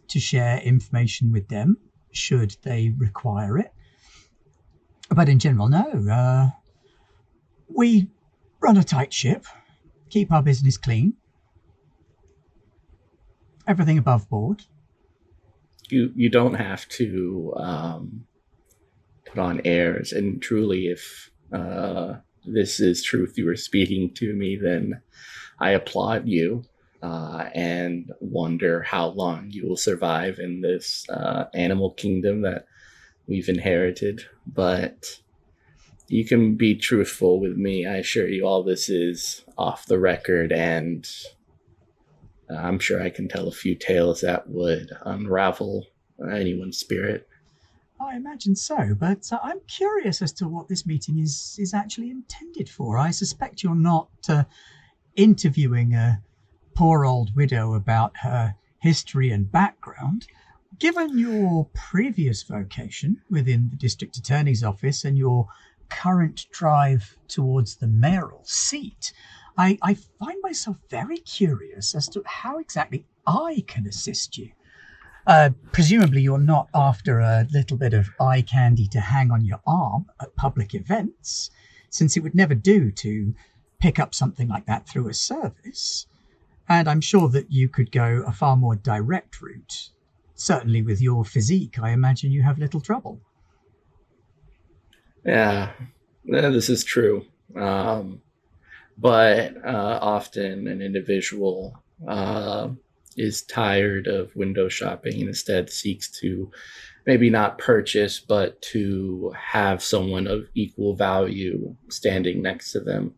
to share information with them should they require it. But in general, no. We run a tight ship, keep our business clean, everything above board.
You don't have to put on airs, and truly, if this is truth you were speaking to me, then I applaud you and wonder how long you will survive in this animal kingdom that we've inherited. But you can be truthful with me. I assure you all this is off the record, and I'm sure I can tell a few tales that would unravel anyone's spirit.
I imagine so, but I'm curious as to what this meeting is actually intended for. I suspect you're not interviewing a poor old widow about her history and background. Given your previous vocation within the district attorney's office and your current drive towards the mayoral seat, I find myself very curious as to how exactly I can assist you. Presumably you're not after a little bit of eye candy to hang on your arm at public events, since it would never do to pick up something like that through a service. And I'm sure that you could go a far more direct route. Certainly with your physique, I imagine you have little trouble.
Yeah, this is true. But often an individual is tired of window shopping and instead seeks to maybe not purchase, but to have someone of equal value standing next to them,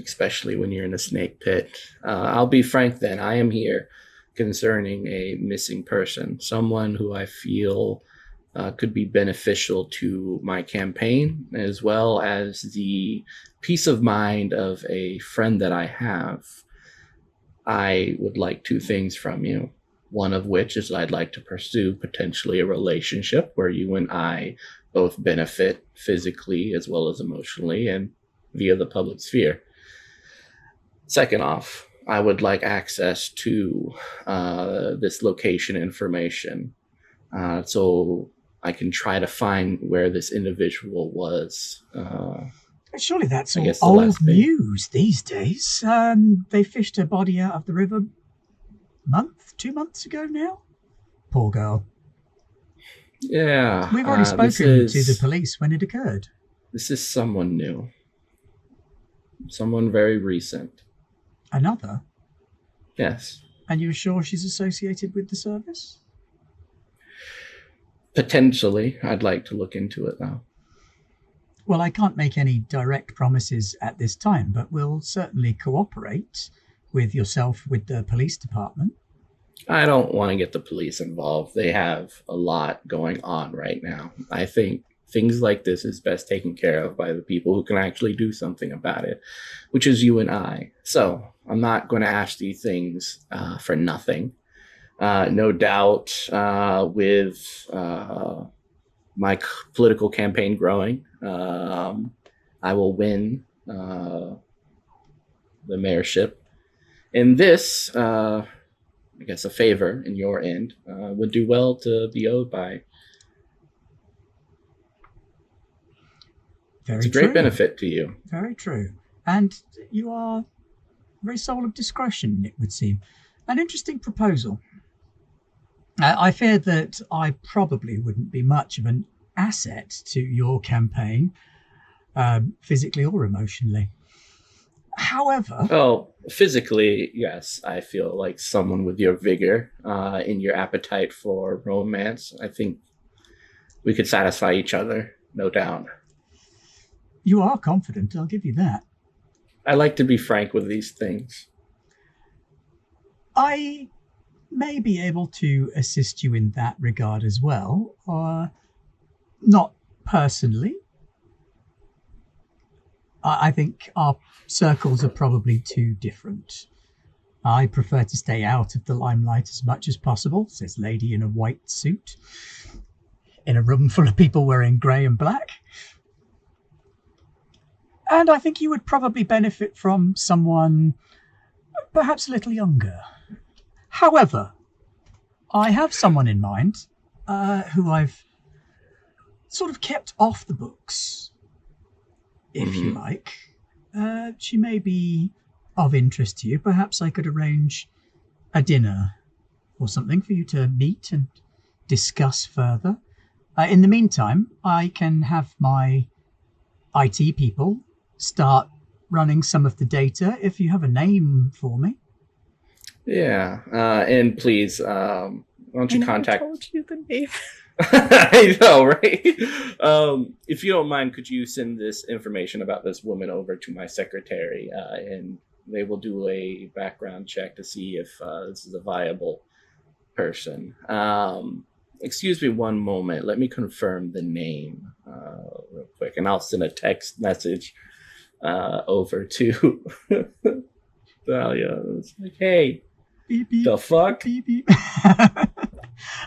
especially when you're in a snake pit. I'll be frank then, I am here concerning a missing person, someone who I feel could be beneficial to my campaign, as well as the peace of mind of a friend that I have. I would like two things from you. One of which is I'd like to pursue potentially a relationship where you and I both benefit physically as well as emotionally and via the public sphere. Second off, I would like access to this location information so I can try to find where this individual was.
Surely that's
I
all
guess the
old
last thing.
news these days. They fished her body out of the river 2 months ago now. Poor girl.
Yeah.
We've already spoken to the police when it occurred.
This is someone new. Someone very recent.
Another?
Yes.
And you're sure she's associated with the service?
Potentially. I'd like to look into it though.
Well, I can't make any direct promises at this time, but we'll certainly cooperate with yourself with the police department.
I don't want to get the police involved. They have a lot going on right now. I think things like this is best taken care of by the people who can actually do something about it, which is you and I. So I'm not going to ask these things for nothing. No doubt with my political campaign growing, I will win the mayorship. And this, I guess a favor in your end, would do well to be owed by.
Very
It's a great
true.
benefit to you.
Very true. And you are very soul of discretion, it would seem. An interesting proposal. I fear that I probably wouldn't be much of an asset to your campaign, physically or emotionally. However...
Oh, physically, yes, I feel like someone with your vigor and your appetite for romance. I think we could satisfy each other, no doubt.
You are confident, I'll give you that.
I like to be frank with these things.
I may be able to assist you in that regard as well. Not personally. I think our circles are probably too different. I prefer to stay out of the limelight as much as possible, says lady in a white suit, in a room full of people wearing grey and black. And I think you would probably benefit from someone perhaps a little younger. However, I have someone in mind who I've sort of kept off the books, if you like. She may be of interest to you. Perhaps I could arrange a dinner or something for you to meet and discuss further. In the meantime, I can have my IT people start running some of the data if you have a name for me.
Yeah, and please, why don't you contact?
I told you the name.
I know, right? If you don't mind, could you send this information about this woman over to my secretary, and they will do a background check to see if this is a viable person. Excuse me one moment. Let me confirm the name real quick, and I'll send a text message over to Dahlia. It's like, hey,
Beep, beep,
the fuck?
beep, beep.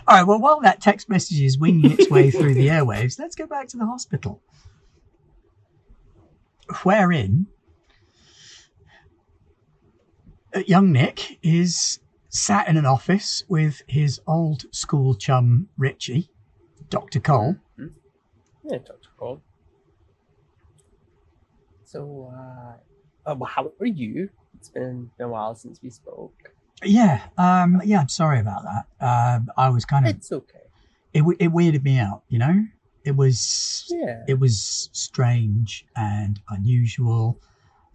All right, well, while that text message is winging its way through the airwaves, let's go back to the hospital. Wherein young Nick is sat in an office with his old school chum, Richie, Dr. Cole.
Yeah, Dr. Cole. So, how are you? It's been a while since we spoke.
Yeah, I'm sorry about that. I was kind of...
It's okay.
It weirded me out, you know? It was strange and unusual.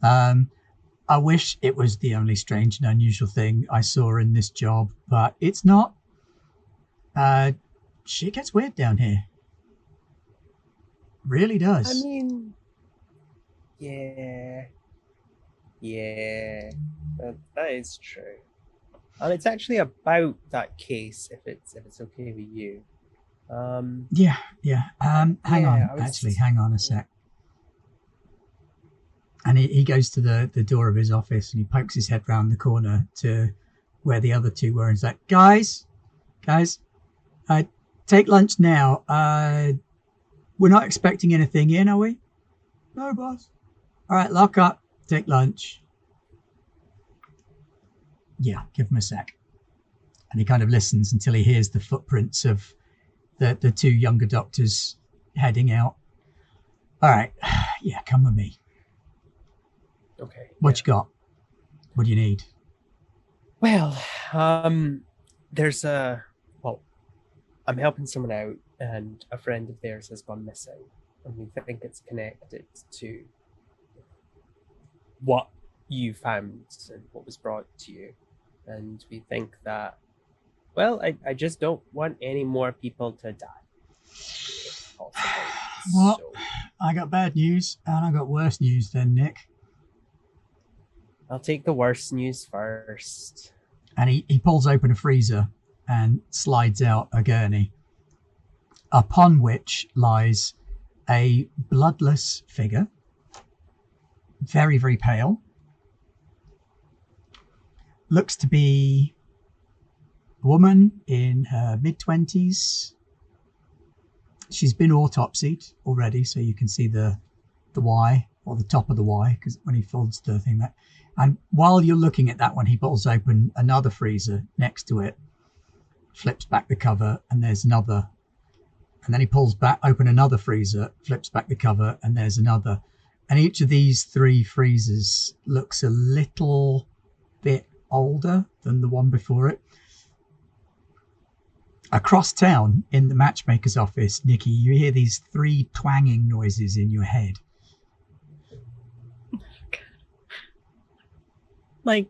I wish it was the only strange and unusual thing I saw in this job, but it's not. Shit gets weird down here. Really does.
I mean, yeah, that is true. And it's actually about that case, if it's okay with you.
Yeah. Hang on a sec. And he goes to the door of his office and he pokes his head round the corner to where the other two were and he's like, guys, take lunch now. We're not expecting anything in, are we? No, boss. All right, lock up, take lunch. Yeah, give him a sec. And he kind of listens until he hears the footprints of the two younger doctors heading out. All right, yeah, come with me.
Okay.
What you got? What do you need?
Well, there's I'm helping someone out, and a friend of theirs has gone missing, and we think it's connected to what you found and what was brought to you, and we think that, well, I just don't want any more people to die. If possible.
Well,
So,
I got bad news, and I got worse news then, Nick.
I'll take the worst news first.
And he pulls open a freezer and slides out a gurney, upon which lies a bloodless figure, very, very pale. Looks to be a woman in her mid-20s. She's been autopsied already, so you can see the Y, or the top of the Y, because when he folds the thing back. And while you're looking at that one, he pulls open another freezer next to it, flips back the cover, and there's another. And then he pulls back open another freezer, flips back the cover, and there's another. And each of these three freezers looks a little bit older than the one before it. Across town, in the matchmaker's office, Nikki, you hear these three twanging noises in your head.
Like,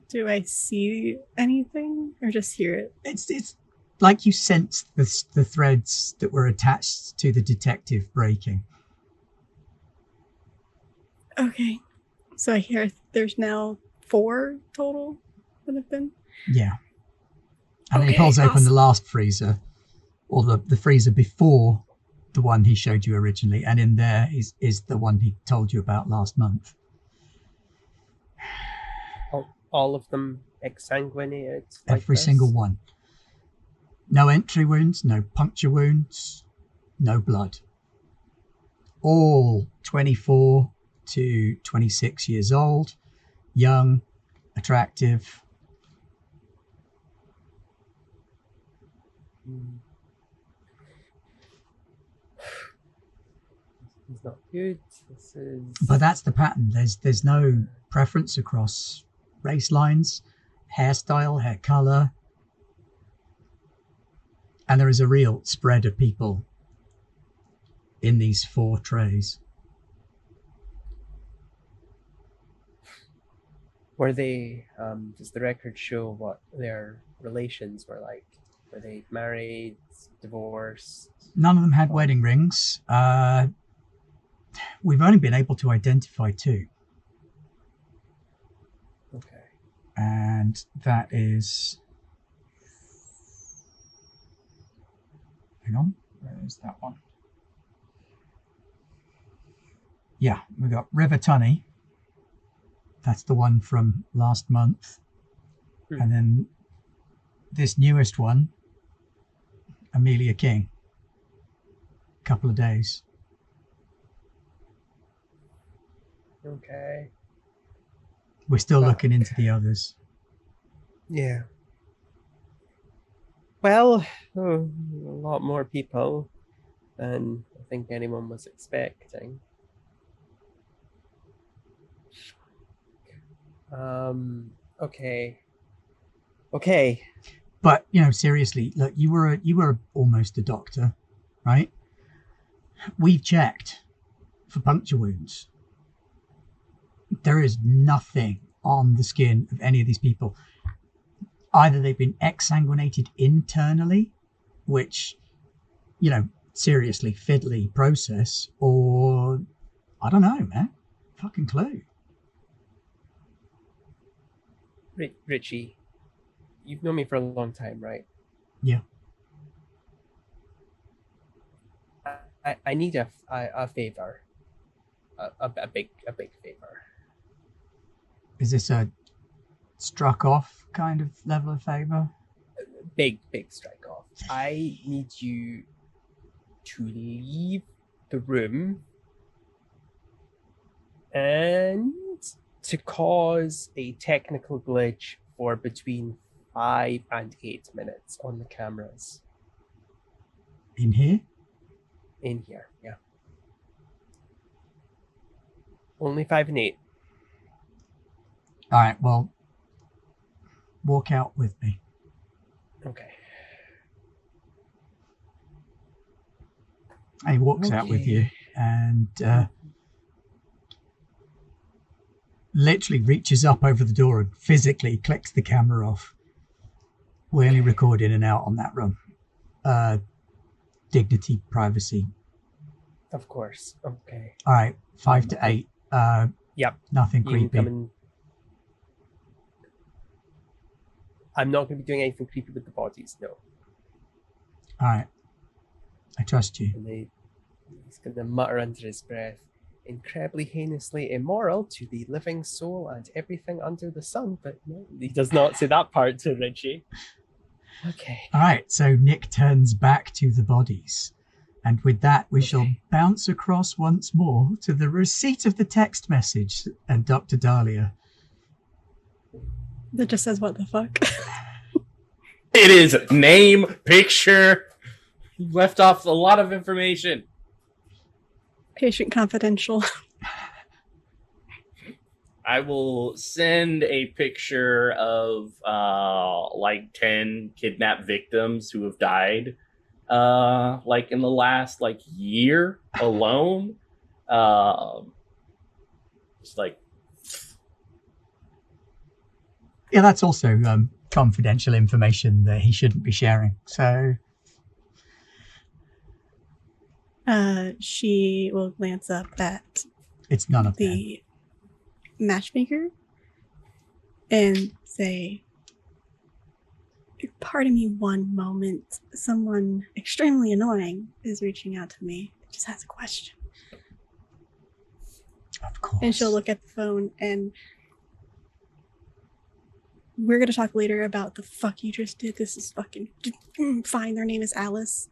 do I see anything or just hear it?
It's like you sense the threads that were attached to the detective breaking.
Okay. So I hear there's now 4 total that have been.
Yeah. And then he
Okay,
pulls open
awesome.
the last freezer, or the freezer before the one he showed you originally. And in there is the one he told you about last month.
All of them exsanguinated. Like
Every
this?
single one. No entry wounds, no puncture wounds, no blood. All 24 to 26 years old, young, attractive.
It's not good. This is.
But that's the pattern. There's no preference across race lines, hairstyle, hair color. And there is a real spread of people in these 4 trays.
Were they, does the record show what their relations were like? Were they married, divorced?
None of them had wedding rings. We've only been able to identify 2.
Okay.
And that is... Hang on, where is that one? Yeah, we've got River Tunney. That's the one from last month. And then this newest one, Amelia King. Couple of days.
Okay.
We're still looking into the others.
Yeah. Well, a lot more people than I think anyone was expecting. Okay.
But seriously, look, you were almost a doctor, right? We've checked for puncture wounds. There is nothing on the skin of any of these people. Either they've been exsanguinated internally, which, seriously fiddly process, or I don't know, man. Fucking clue.
Richie, you've known me for a long time, right?
Yeah.
I need a favor, a big favor.
Is this a struck off kind of level of favor?
Big strike off. I need you to leave the room and to cause a technical glitch for between 5 and 8 minutes on the cameras.
In here?
In here, yeah. Only 5 and 8.
All right, well, walk out with me.
Okay.
He walks out with you and literally reaches up over the door and physically clicks the camera off. We only record in and out on that run. Dignity, privacy.
Of course. Okay.
All right, 5 to 8.
Yep.
Nothing
You can
creepy.
come and... I'm not going to be doing anything creepy with the bodies, no.
All right, I trust you.
And he's going to mutter under his breath, incredibly heinously immoral to the living soul and everything under the sun, but no, he does not say that part to Richie. Okay.
All right, so Nick turns back to the bodies. And with that, we shall bounce across once more to the receipt of the text message and Dr. Dahlia.
That just says, what the fuck?
It is name, picture. You left off a lot of information.
Patient confidential.
I will send a picture of 10 kidnapped victims who have died in the last year alone.
Yeah, that's also confidential information that he shouldn't be sharing. So
she will glance up at
it's none of them.
the matchmaker and say, pardon me one moment. Someone extremely annoying is reaching out to me. Just has a question.
Of course.
And she'll look at the phone and we're going to talk later about the fuck you just did. This is fucking fine. Their name is Alice.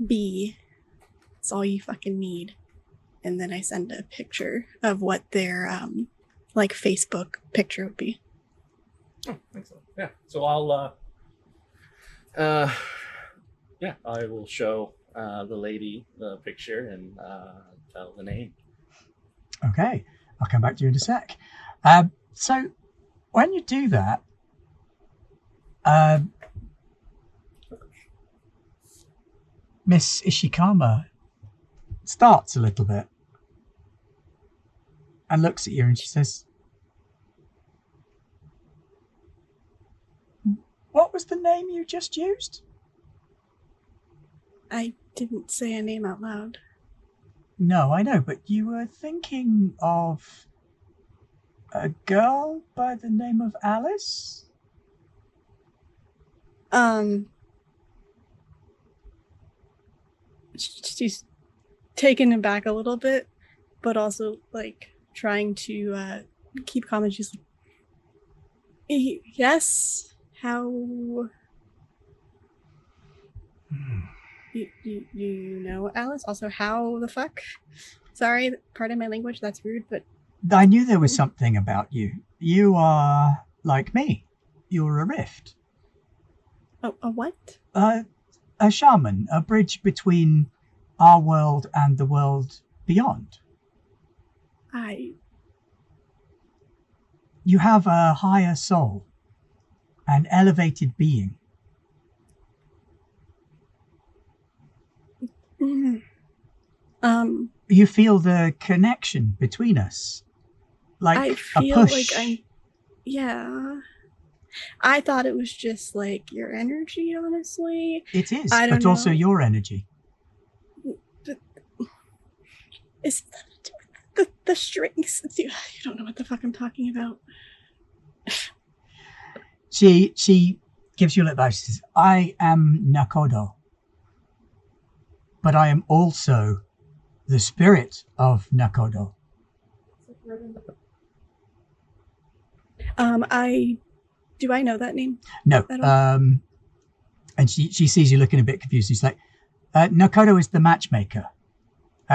B. That's all you fucking need. and then I send a picture of what their like Facebook picture would be.
Oh, excellent. Yeah. So I'll yeah, I will show the lady the picture and tell the name.
Okay, I'll come back to you in a sec. So when you do that, Miss Ishikama starts a little bit and looks at you and she says, "What was the name you just used?"
I didn't say a name out loud.
No, I know, but you were thinking of a girl by the name of Alice?
She's taken aback a little bit, but also like trying to keep calm. And she's like, yes, how you know Alice? Also, how the fuck? Sorry, pardon my language, that's rude, but
I knew there was something about you. You are like me. You're a rift.
a what?
A shaman, a bridge between our world and the world beyond. You have a higher soul, an elevated being. You feel the connection between us, like
I
a
feel
push.
like yeah. I thought it was just like your energy, honestly.
It is,
I don't
but also
know.
your energy.
But it's the strings. You don't know what the fuck I'm talking about.
She gives you a little advice. She says, "I am Nakodo, but I am also the spirit of Nakodo."
Do I know that name?
No.
At all?
And she sees you looking a bit confused. She's like, "Nakodo is the matchmaker.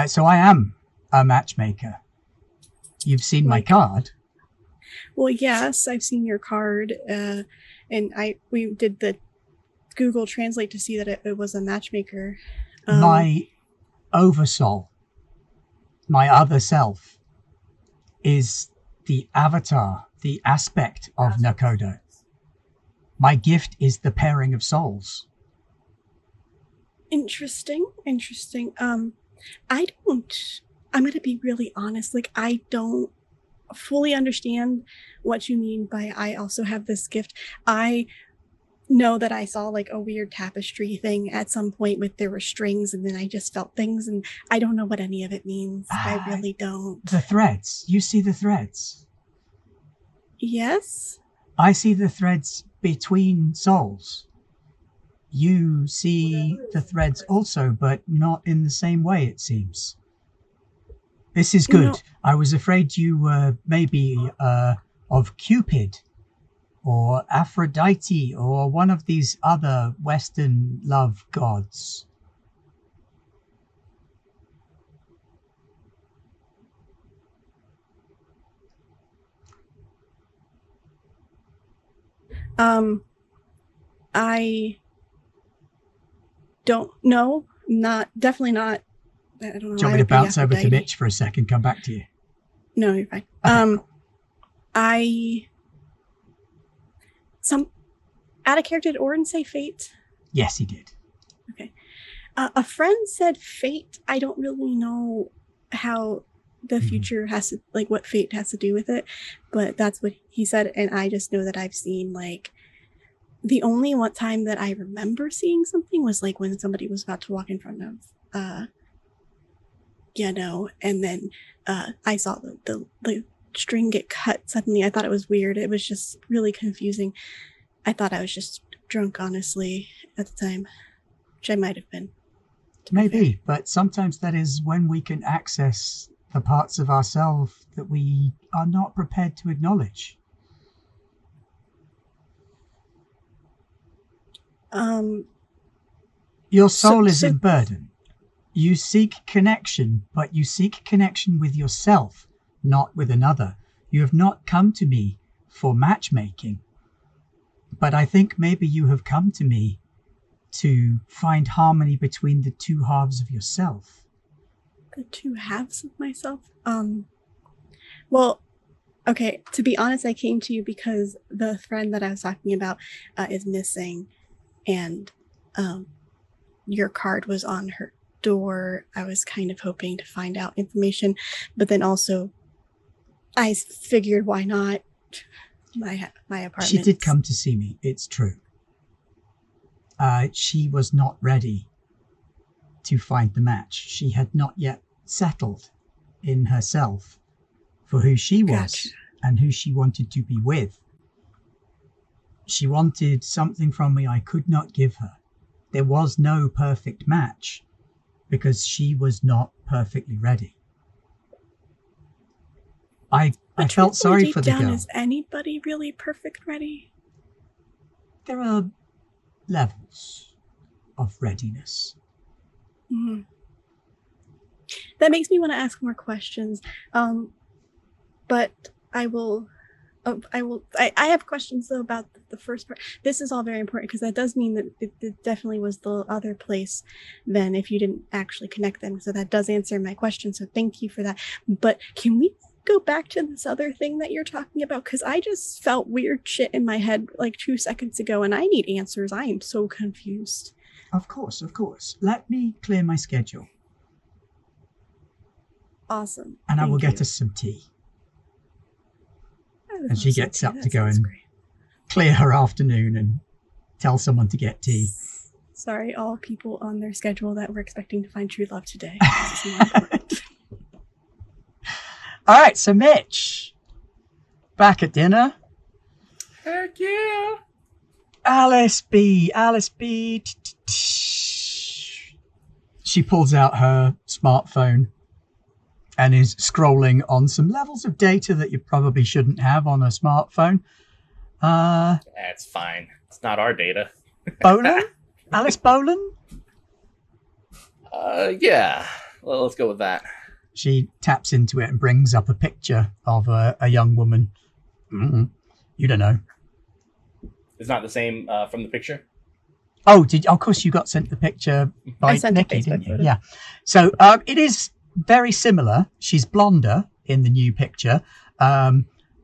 So I am a matchmaker. You've seen my card."
Well, yes, I've seen your card, and we did the Google Translate to see that it was a matchmaker.
My oversoul, my other self, is the avatar, the aspect of Nakodo. My gift is the pairing of souls.
Interesting. I'm going to be really honest. Like, I don't fully understand what you mean by I also have this gift. I know that I saw like a weird tapestry thing at some point with there were strings and then I just felt things and I don't know what any of it means. I really don't.
The threads. You see the threads.
Yes?
I see the threads between souls. You see the threads also, but not in the same way, it seems. This is good.
No.
I was afraid you were maybe of Cupid or Aphrodite or one of these other Western love gods.
I don't know. Definitely not. I don't know.
Do you want me to bounce over to Mitch for a second, come back to you?
No, you're fine.
Okay.
Out of character, did Orin say fate?
Yes, he did.
Okay. A friend said fate. I don't really know how the future has to, like, what fate has to do with it, but that's what he said. And I just know that I've seen, like, the only one time that I remember seeing something was like when somebody was about to walk in front of, and then I saw the string get cut suddenly. I thought it was weird. It was just really confusing. I thought I was just drunk, honestly, at the time, which I might have been.
Maybe, but sometimes that is when we can access the parts of ourselves that we are not prepared to acknowledge. Your soul is in burden. You seek connection, but you seek connection with yourself, not with another. You have not come to me for matchmaking, but I think maybe you have come to me to find harmony between the two halves of yourself.
The two halves of myself? Well, okay, to be honest, I came to you because the friend that I was talking about is missing, and your card was on her door. I was kind of hoping to find out information, but then also I figured, why not? My apartment.
She did come to see me, it's true. She was not ready to find the match. She had not yet settled in herself for who she was.
Gotcha.
And who she wanted to be with. She wanted something from me I could not give her. There was no perfect match because she was not perfectly ready. I felt sorry for the girl.
Is anybody really perfect ready?
There are levels of readiness.
Mm-hmm. That makes me want to ask more questions. But I have questions though about the first part. This is all very important because that does mean that it definitely was the other place then if you didn't actually connect them. So that does answer my question. So thank you for that. But can we go back to this other thing that you're talking about? Because I just felt weird shit in my head like 2 seconds ago and I need answers. I am so confused.
Of course. Let me clear my schedule.
Awesome.
And I will
Thank
get
you.
us some tea.
Oh,
And she
that's
gets
okay.
up to
That
go
sounds
and
great.
clear her afternoon and tell someone to get tea.
Sorry, all people on their schedule that were expecting to find true love today. This is more important.
All right, so Mitch, back at dinner.
Heck yeah.
Alice B. She pulls out her smartphone and is scrolling on some levels of data that you probably shouldn't have on a smartphone.
That's fine. It's not our data.
Bolan? Alice Bolan?
Yeah. Well, let's go with that.
She taps into it and brings up a picture of a young woman. You don't know.
It's not the same from the picture.
Oh, of course you got sent the picture by
I sent a
Nikki,
Facebook
didn't you?
photo.
Yeah. So it is very similar. She's blonder in the new picture.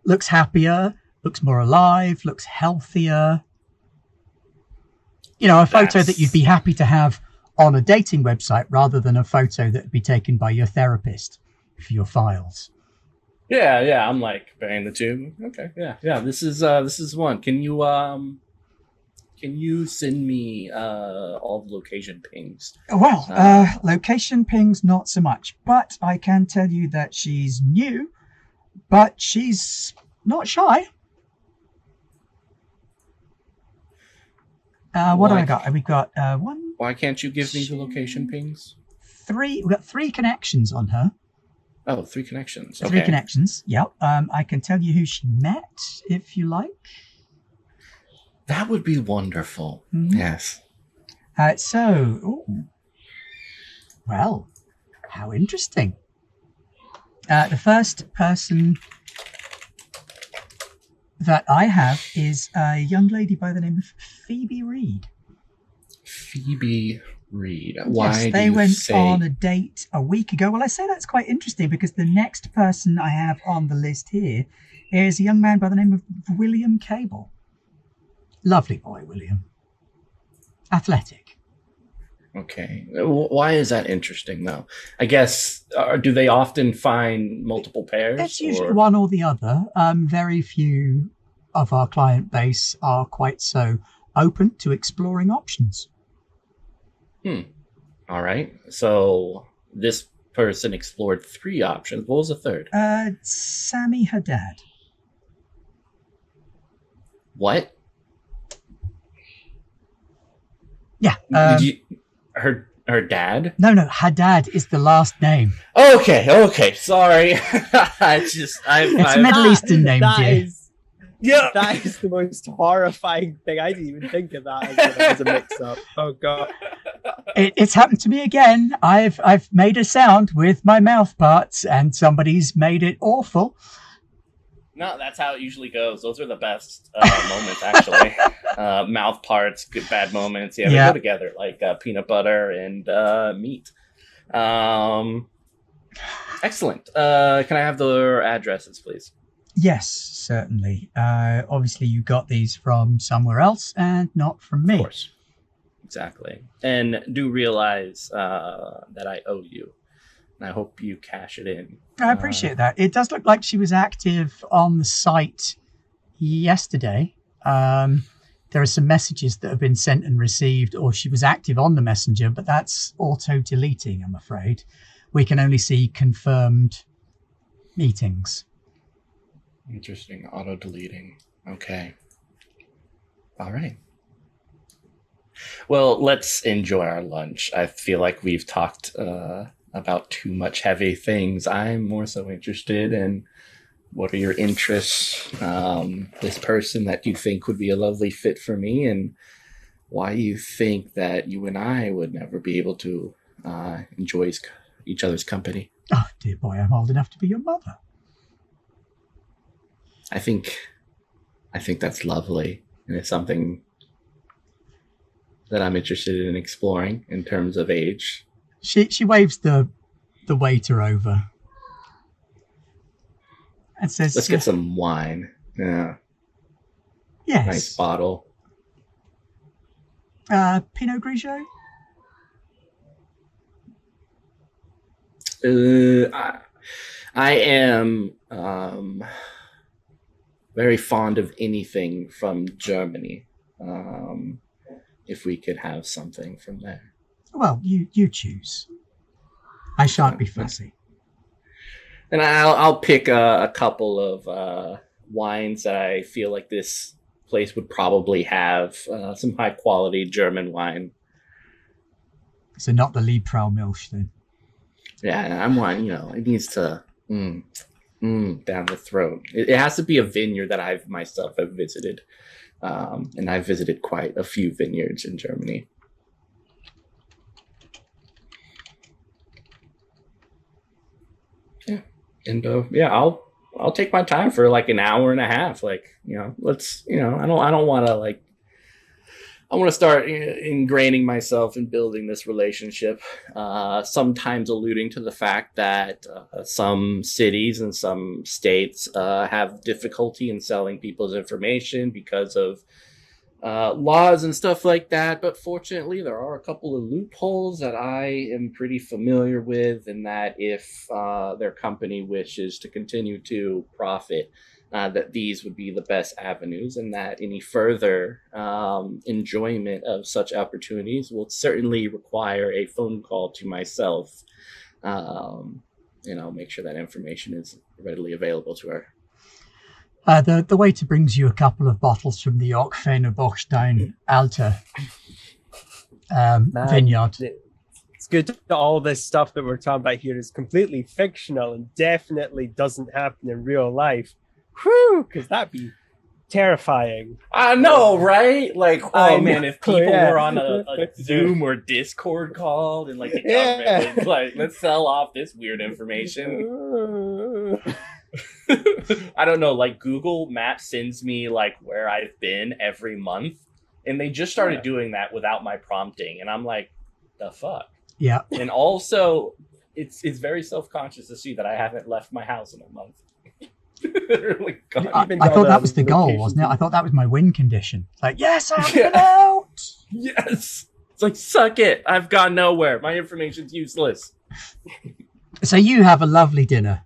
Looks happier, looks more alive, looks healthier. You know, a photo that you'd be happy to have on a dating website rather than a photo that would be taken by your therapist for your files.
Yeah. I'm like comparing the two. Okay. Yeah. This is one. Can you send me all the location pings?
Well, location pings, not so much. But I can tell you that she's new, but she's not shy. What do I got? We've got one.
Why can't you give me the location pings?
Three. We've got 3 connections on her.
Oh, 3 connections.
3 connections. Yep. I can tell you who she met if you like.
That would be wonderful.
Mhm.
Yes.
Well, how interesting. The first person that I have is a young lady by the name of Phoebe Reed.
Phoebe Reed. Why
Yes, they
do you
went
say...
on a date a week ago. Well, I say that's quite interesting because the next person I have on the list here is a young man by the name of William Cable. Lovely boy, William. Athletic.
Okay. Why is that interesting, though? I guess, do they often find multiple pairs?
It's usually one or the other. Very few of our client base are quite so open to exploring options.
All right. So this person explored 3 options. What was the third?
Sammy Haddad.
What?
Yeah.
Her dad?
No, Haddad is the last name.
Okay. Sorry. It's
a Middle Eastern name, dear.
That is the most horrifying thing. I didn't even think of that as a mix-up. Oh god.
It's happened to me again. I've made a sound with my mouth parts, and somebody's made it awful.
No, that's how it usually goes. Those are the best moments, actually. Mouth parts, good bad moments. Yeah, they go together like peanut butter and meat. Excellent. Can I have their addresses, please?
Yes, certainly. Obviously, you got these from somewhere else and not from me.
Of course. Exactly. And do realize that I owe you. And I hope you cash it in.
I appreciate that. It does look like she was active on the site yesterday. There are some messages that have been sent and received, or she was active on the messenger, but that's auto-deleting, I'm afraid. We can only see confirmed meetings.
Interesting. Auto-deleting. Okay. All right. Well, let's enjoy our lunch. I feel like we've talked about too much heavy things. I'm more so interested in what are your interests, this person that you think would be a lovely fit for me, and why you think that you and I would never be able to enjoy each other's company.
Oh, dear boy, I'm old enough to be your mother.
I think that's lovely, and it's something that I'm interested in exploring in terms of age.
She waves the waiter over and says,
"Let's get some wine." Yeah.
Yes.
Nice bottle.
Pinot Grigio?
I am very fond of anything from Germany. If we could have something from there.
Well, you choose. I shan't be fussy.
And I'll pick a couple of wines that I feel like this place would probably have. Some high quality German wine.
So not the Liebfraumilch then.
Yeah, I'm wine. It needs to down the throat. It has to be a vineyard that I've myself have visited, and I've visited quite a few vineyards in Germany. Yeah, and I'll take my time for like an hour and a half. Let's I don't want to I want to start ingraining myself in building this relationship, sometimes alluding to the fact that some cities and some states have difficulty in selling people's information because of laws and stuff like that. But fortunately, there are a couple of loopholes that I am pretty familiar with, and that if their company wishes to continue to profit, that these would be the best avenues, and that any further enjoyment of such opportunities will certainly require a phone call to myself. Make sure that information is readily available to her.
The waiter brings you a couple of bottles from the Ochfener Bochstein Alter vineyard.
It's good that all this stuff that we're talking about here is completely fictional and definitely doesn't happen in real life. Whew, because that'd be terrifying.
I know, right? Man, if people were on a Zoom or Discord call and the government was let's sell off this weird information. I don't know, Google Maps sends me where I've been every month, and they just started doing that without my prompting, and I'm like, the fuck?
Yeah.
And also, it's very self-conscious to see that I haven't left my house in a month.
I thought that was the goal, wasn't it? I thought that was my win condition. Yes, I have been out.
Yes. It's suck it. I've gone nowhere. My information's useless.
So you have a lovely dinner.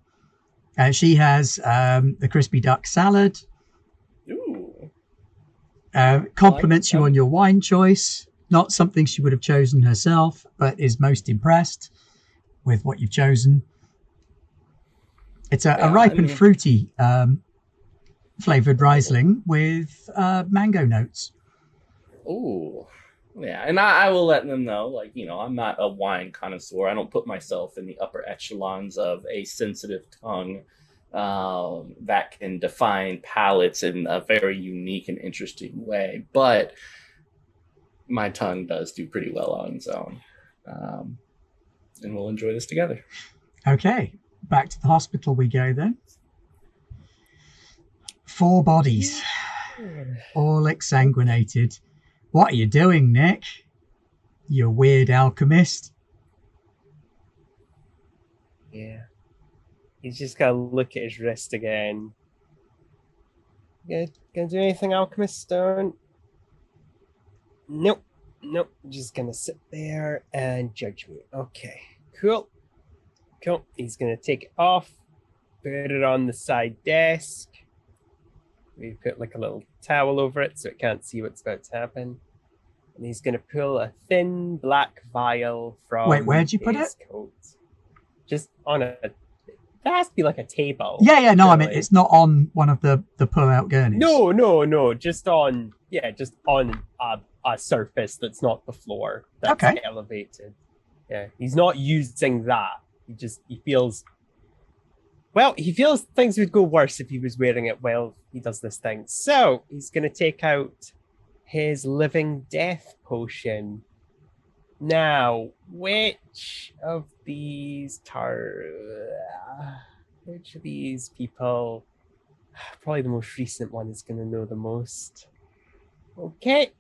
She has the crispy duck salad.
Ooh.
Compliments you on your wine choice. Not something she would have chosen herself, but is most impressed with what you've chosen. It's a ripe and fruity flavored Riesling with mango notes.
Ooh. Yeah, and I will let them know, I'm not a wine connoisseur. I don't put myself in the upper echelons of a sensitive tongue that can define palates in a very unique and interesting way. But my tongue does do pretty well on its own. and we'll enjoy this together.
Okay, back to the hospital we go then. 4 bodies, all exsanguinated. What are you doing, Nick? You weird alchemist.
Yeah. He's just got to look at his wrist again. Gonna do anything, Alchemist Stone? Nope. Just gonna sit there and judge me. Okay. Cool. He's gonna take it off, put it on the side desk. We put like a little towel over it so it can't see what's about to happen. And he's gonna pull a thin black vial from
Wait, where'd you put
his
it?
coat. Just on a. It has to be like a table.
Yeah, no,
really.
I mean, it's not on one of the pull-out gurneys.
No, just on a surface that's not the floor, that's
Okay.
elevated. Yeah, he's not using that. He feels things would go worse if he was wearing it while he does this thing. So he's going to take out his living death potion. Now, which of these people? Probably the most recent one is going to know the most. Okay,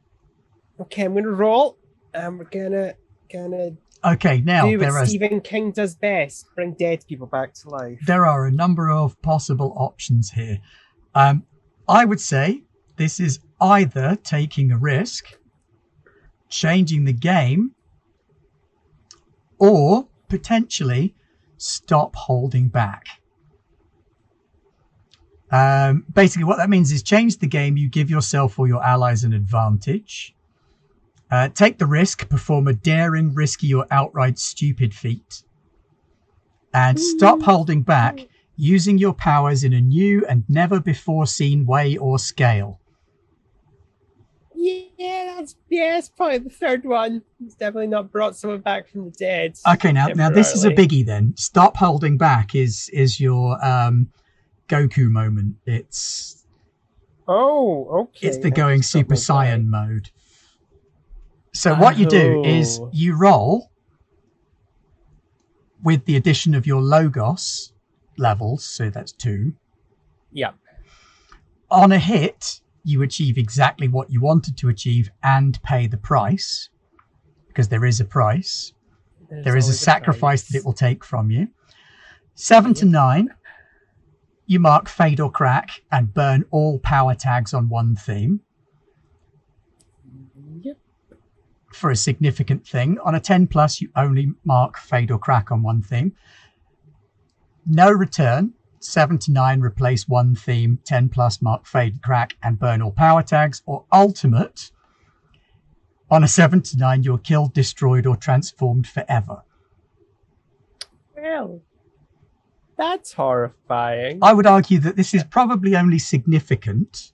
I'm going to roll, and we're gonna
Okay, now
do what Stephen King does best: bring dead people back to life.
there are a number of possible options here. I would say this is either taking a risk, changing the game, or potentially stop holding back. Basically, what that means is change the game. You give yourself or your allies an advantage. Take the risk, perform a daring, risky, or outright stupid feat. And stop holding back, using your powers in a new and never before seen way or scale.
Yeah, it's probably the third one. He's definitely not brought someone back from the dead.
Okay, now this is a biggie then. Stop holding back is your Goku moment. It's the going Super Saiyan mode. So what you do is you roll with the addition of your Logos levels, so that's 2.
Yeah.
On a hit, you achieve exactly what you wanted to achieve and pay the price, because there is a price. There is a sacrifice that it will take from you. 7 to 9, you mark Fade or Crack and burn all power tags on one theme.
Yep.
For a significant thing. On a 10 plus, you only mark Fade or Crack on one theme. No return. 7 to 9, replace one theme. 10 plus, mark Fade, Crack, and burn all power tags. Or ultimate. On a 7 to 9, you're killed, destroyed, or transformed forever.
Well, that's horrifying.
I would argue that this is probably only significant,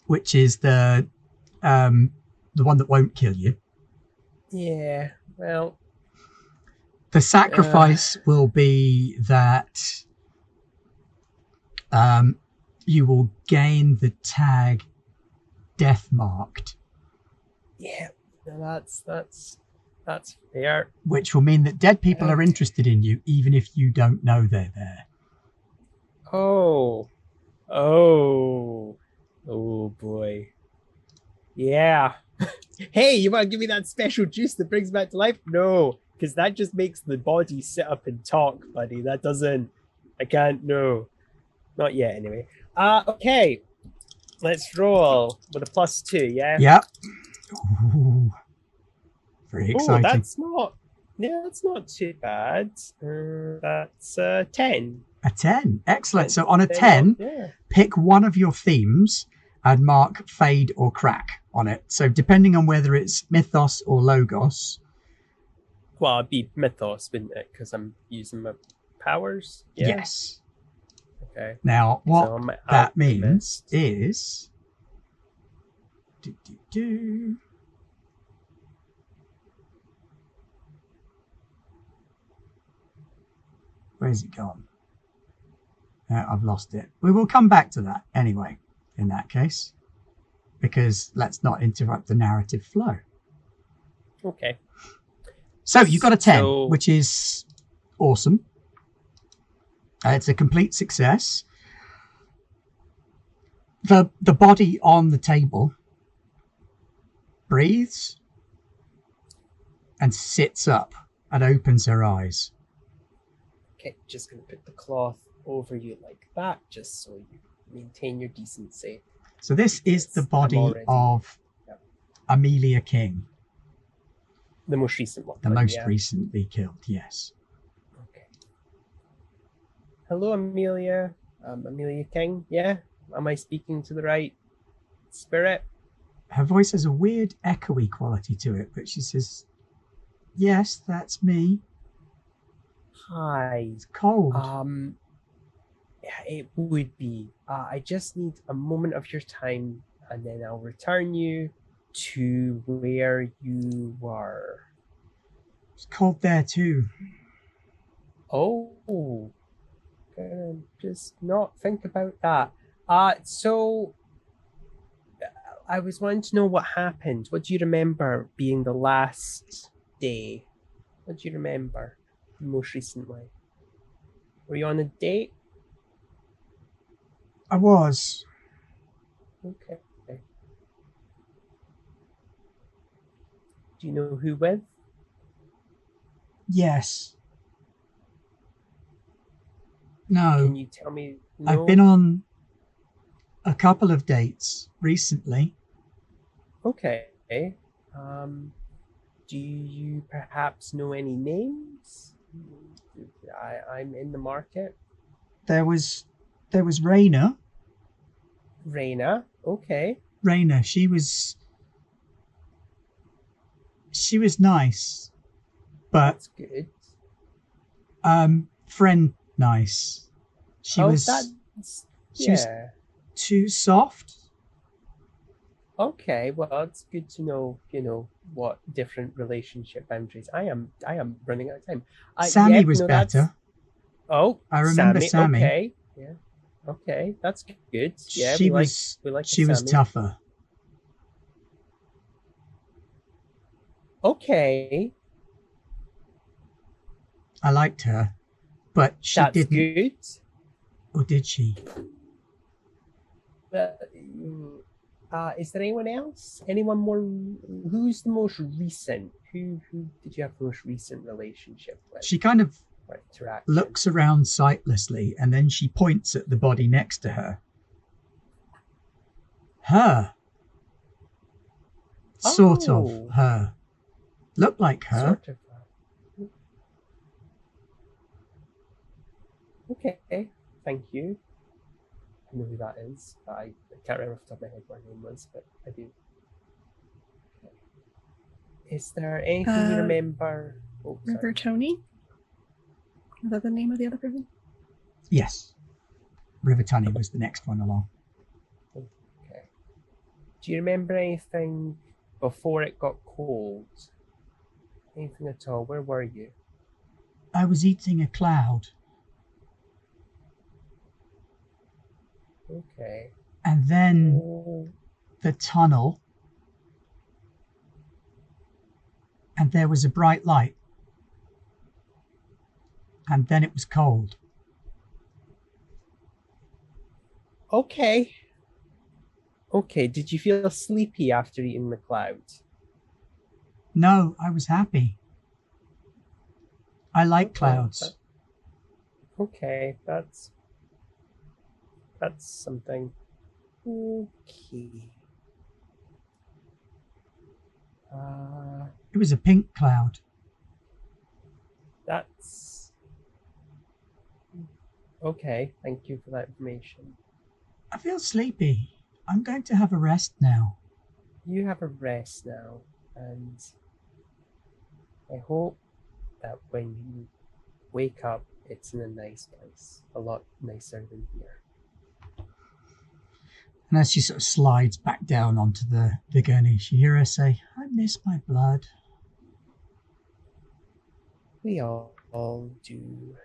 which is the one that won't kill you.
Yeah, well...
The sacrifice will be that you will gain the tag death marked.
Yeah, that's fair.
Which will mean that dead people are interested in you, even if you don't know they're there.
Oh boy. Yeah. Hey, you want to give me that special juice that brings back to life? No, because that just makes the body sit up and talk, buddy. That doesn't. I can't. No, not yet. Anyway. Okay. Let's roll with a +2. Yeah.
Yep. Ooh, very exciting.
That's not too bad. That's 10.
A 10. Excellent. So on a 10, pick one of your themes and mark Fade or Crack on it. So depending on whether it's Mythos or Logos.
Well, it'd be Mythos, wouldn't it? Because I'm using my powers. Yeah.
Yes.
Okay.
Now, what that means is... Where's it gone? I've lost it. We will come back to that anyway, in that case, because let's not interrupt the narrative flow.
Okay.
So you got a 10,
So-
which is awesome. It's a complete success. The body on the table breathes and sits up and opens her eyes.
Okay, just gonna put the cloth over you like that, just so you maintain your decency.
So this is the
I'm
body
already-
of
Yep.
Amelia King,
The most recent one.
the
but
most
yeah.
recently killed, yes.
Okay. Hello, Amelia. Amelia King. Yeah. Am I speaking to the right spirit?
Her voice has a weird echoey quality to it, but she says, yes, that's me.
Hi.
It's cold.
Yeah, it would be. I just need a moment of your time, and then I'll return you to where you were.
It's cold there too.
Oh, gonna just not think about that. So I was wanting to know what happened. What do you remember being the last day? What do you remember most recently? Were you on a date?
I was.
Okay. Do you know who with?
Yes. No.
Can you tell me? No?
I've been on a couple of dates recently.
Okay. Do you perhaps know any names? I'm in the market.
There was Raina.
Raina. Okay.
Raina, she was nice, but
That's good.
friend nice. She was
That's
she was
yeah.
too soft.
Okay, well, it's good to know, what different relationship boundaries. I am running out of time.
Sammy
yeah,
was
no, that's-
better.
Oh,
I remember Sammy.
Okay, yeah, okay, that's good. Yeah,
She
we
was
like
she was
Sammy.
tougher.
Okay,
I liked her, but she
that's
didn't.
good.
Or did she?
Is there anyone else? Anyone more? Who's the most recent? Who did you have the most recent relationship with?
She kind of
Or interaction?
looks around sightlessly and then she points at the body next to her. Her. Sort of
Oh.
her. Looked like her.
Sort of. Okay, thank you. I know who that is. I can't remember off the top of my head what her name was, but I do. Is there anything you remember? Oh, sorry.
River Tony? Is that the name of the other person?
Yes. Rivatani was the next one along.
Okay. Do you remember anything before it got cold? Anything at all? Where were you?
I was eating a cloud,
Okay.
and then
Oh,
the tunnel, and there was a bright light, and then it was cold.
okay. Okay, did you feel sleepy after eating the cloud?
No, I was happy. I like clouds.
Okay, that's something. Okay.
It was a pink cloud.
That's okay. Thank you for that information.
I feel sleepy. I'm going to have a rest now.
You have a rest now, and I hope that when you wake up, it's in a nice place, a lot nicer than here.
And as she sort of slides back down onto the gurney, you hear her say, I miss my blood.
We all do.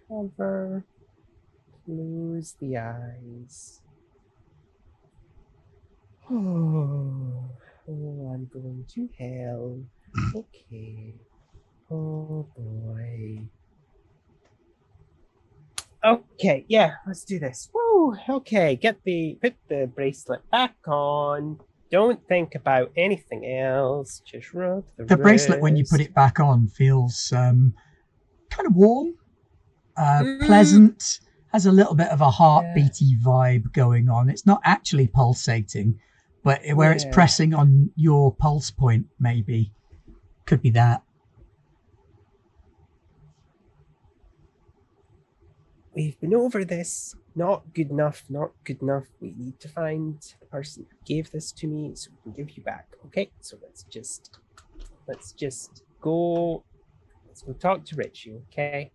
Cover, close the eyes. Oh, I'm going to hell. Okay. Oh boy. Okay, yeah, let's do this. Woo! Okay, put the bracelet back on. Don't think about anything else. Just rub
The bracelet, when you put
wrist.
it back on, feels kind of warm, pleasant, has a little bit of a heartbeaty vibe going on. It's not actually pulsating, but where it's pressing on your pulse point, maybe. Could be that.
We've been over this. Not good enough, not good enough. We need to find the person who gave this to me so we can give you back. Okay, so let's just go. Let's go talk to Richie, okay?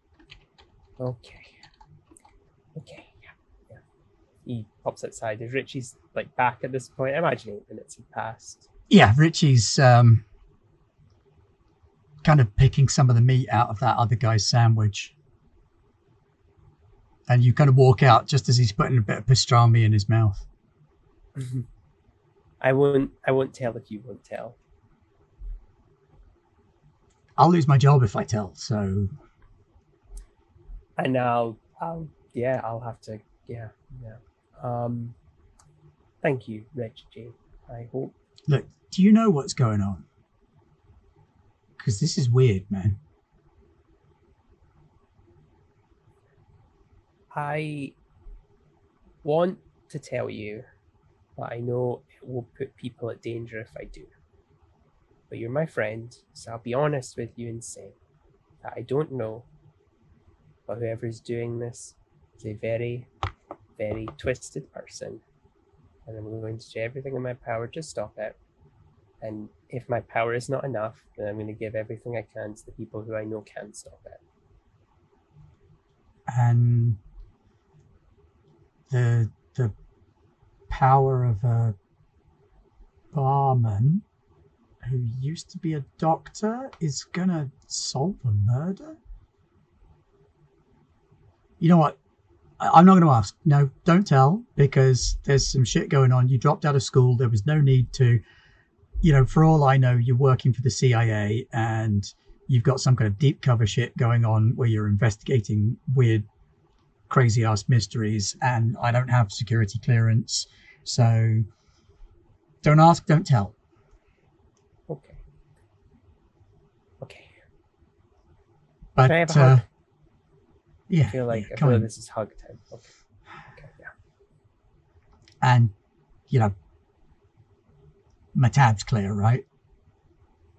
Okay. Yeah. He pops outside. Is Richie's like back at this point? I imagine 8 minutes had passed.
Yeah, Richie's kind of picking some of the meat out of that other guy's sandwich. And you kind of walk out just as he's putting a bit of pastrami in his mouth.
I won't tell if you won't tell.
I'll lose my job if I tell, so...
And I'll have to, yeah. Thank you, Reggie. I hope.
Look, do you know what's going on? Because this is weird, man.
I want to tell you, but I know it will put people at danger if I do. But you're my friend, so I'll be honest with you and say that I don't know, but whoever's doing this is a very, very twisted person. And I'm going to do everything in my power to stop it. And if my power is not enough, then I'm going to give everything I can to the people who I know can stop it.
And the power of a barman who used to be a doctor is gonna solve a murder? You know what? I'm not going to ask. No, don't tell, because there's some shit going on. You dropped out of school. There was no need to. You know, for all I know, you're working for the CIA and you've got some kind of deep cover shit going on where you're investigating weird, crazy ass mysteries, and I don't have security clearance. So don't ask, don't tell.
Okay.
But
can I have a hug?
Yeah.
I feel like
on.
This is hug time. Okay, yeah.
And you know, my tab's clear, right?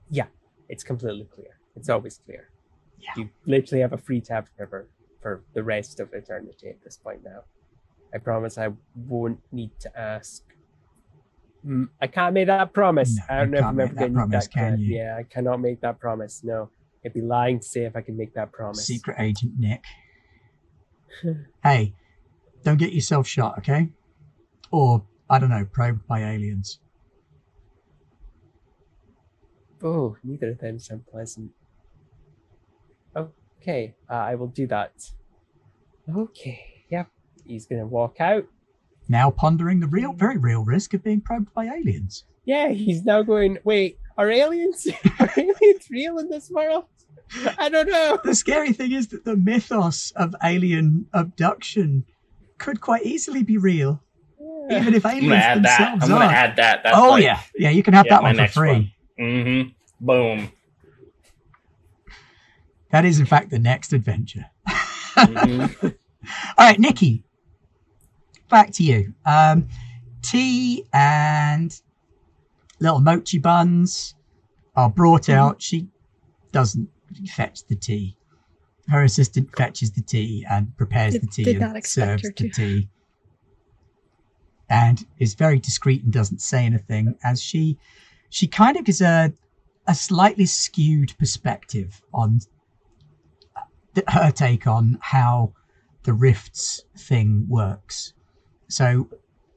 Yeah, it's completely clear. It's always clear.
Yeah.
You literally have a free tab forever for the rest of eternity at this point now. I promise I won't need to ask. I can't make that promise.
No,
I don't know if I'm ever
that
going to
promise,
that
can you?
Yeah, I cannot make that promise. No, I'd be lying to say if I can make that promise.
Secret Agent Nick. Hey, don't get yourself shot, okay? Or, I don't know, probed by aliens.
Oh, neither of them sound pleasant. Okay, I will do that. Okay, yep. He's going to walk out.
Now pondering the very real risk of being probed by aliens.
Yeah, he's now going, wait, are aliens real in this world? I don't know.
The scary thing is that the mythos of alien abduction could quite easily be real.
Yeah.
Even if aliens themselves
I'm
are.
going to add that. That's
oh, yeah. Yeah, you can have that one for free.
Mm-hmm. Boom.
That is, in fact, the next adventure.
Mm-hmm.
All right, Nikki. Back to you. Tea and little mochi buns are brought out. She doesn't fetch the tea. Her assistant fetches the tea and prepares the tea and serves the tea. And is very discreet and doesn't say anything, as she kind of gives a slightly skewed perspective on her take on how the rifts thing works. So,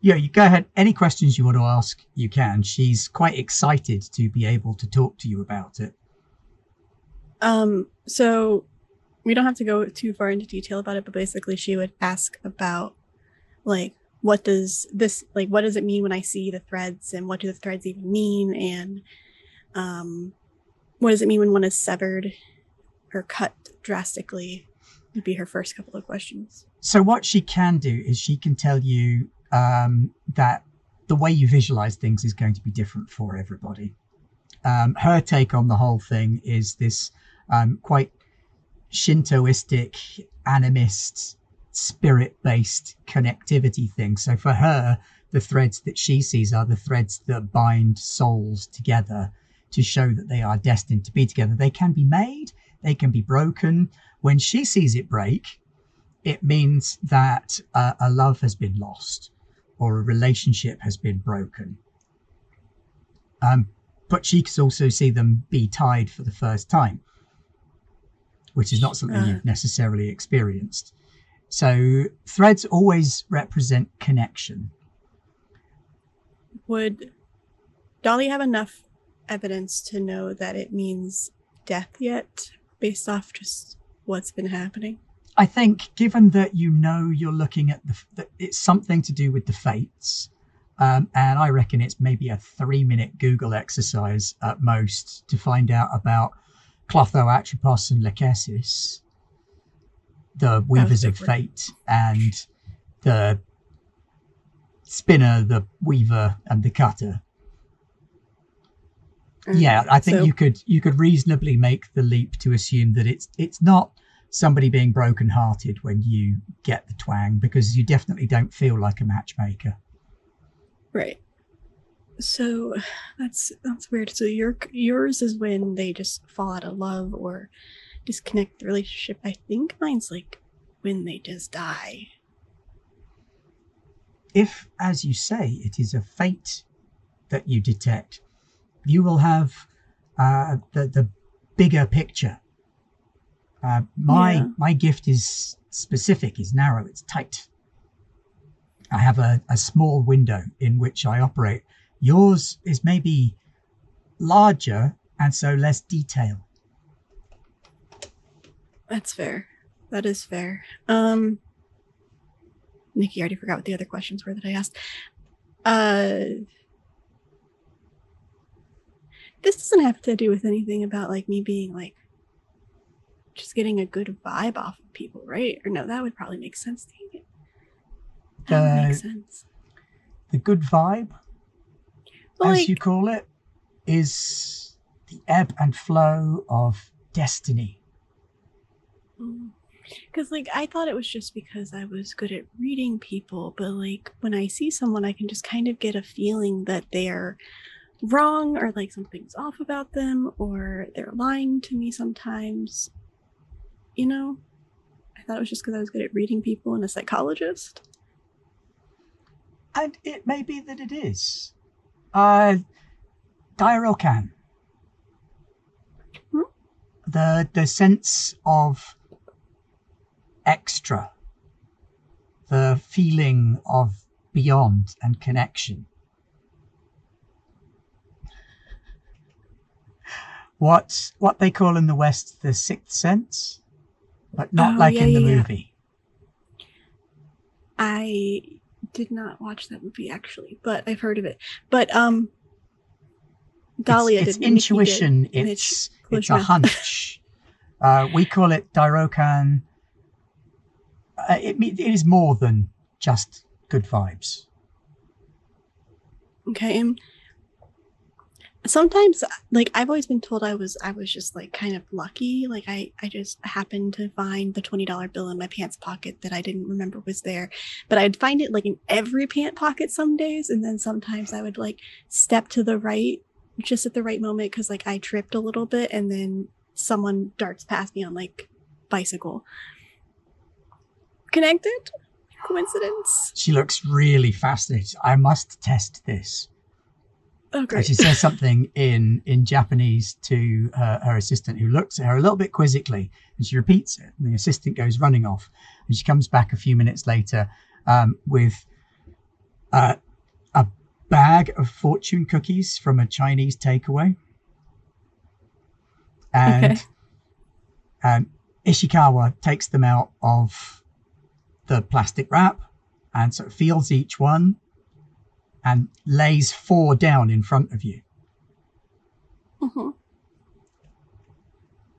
yeah, you go ahead. Any questions you want to ask, you can. She's quite excited to be able to talk to you about it.
So we don't have to go too far into detail about it, but basically she would ask about, like, what does it mean when I see the threads, and what do the threads even mean? And What does it mean when one is severed or cut drastically? Would be her first couple of questions.
So what she can do is she can tell you that the way you visualize things is going to be different for everybody. Her take on the whole thing is this quite Shintoistic, animist, spirit-based connectivity thing. So for her, the threads that she sees are the threads that bind souls together to show that they are destined to be together. They can be made, they can be broken. When she sees it break, it means that a love has been lost or a relationship has been broken. But she can also see them be tied for the first time, which is not something you've necessarily experienced. So threads always represent connection.
Would Dolly have enough evidence to know that it means death yet, based off just what's been happening?
I think, given that you know you're looking at it's something to do with the fates, and I reckon it's maybe a 3-minute Google exercise at most to find out about Clotho, Atropos, and Lachesis, the weavers of fate, and the spinner, the weaver, and the cutter. Yeah, I think you could reasonably make the leap to assume that it's not somebody being brokenhearted when you get the twang, because you definitely don't feel like a matchmaker.
Right. So that's weird. So yours is when they just fall out of love or disconnect the relationship. I think mine's like when they just die.
If, as you say, it is a fate that you detect, you will have the bigger picture. My gift is specific, is narrow, it's tight. I have a small window in which I operate. Yours is maybe larger and so less detail.
That's fair. That is fair. Nikki, I already forgot what the other questions were that I asked. This doesn't have to do with anything about like me being like just getting a good vibe off of people, right? Or no, that would probably make sense to you. That would make sense.
The good vibe, as you call it, is the ebb and flow of destiny.
Because like I thought it was just because I was good at reading people, but like when I see someone, I can just kind of get a feeling that they're wrong or like something's off about them or they're lying to me sometimes. You know, I thought it was just because I was good at reading people and a psychologist.
And it may be that it is. Diarocan. The sense of extra, the feeling of beyond and connection. What they call in the West the sixth sense, but not in the movie.
I did not watch that movie actually, but I've heard of it. But Dahlia
it's intuition. It's a hunch. We call it Diarocan. It is more than just good vibes.
Okay, and sometimes, like I've always been told I was just like kind of lucky. Like I just happened to find the $20 bill in my pants pocket that I didn't remember was there, but I'd find it like in every pant pocket some days, and then sometimes I would like step to the right just at the right moment because like I tripped a little bit, and then someone darts past me on like bicycle. Connected? Coincidence?
She looks really fascinated. I must test this.
Oh, great.
She says something in Japanese to her assistant, who looks at her a little bit quizzically, and she repeats it. And the assistant goes running off, and she comes back a few minutes later with a bag of fortune cookies from a Chinese takeaway. And Ishikawa takes them out of the plastic wrap and sort of feels each one and lays 4 down in front of you.
Mm-hmm.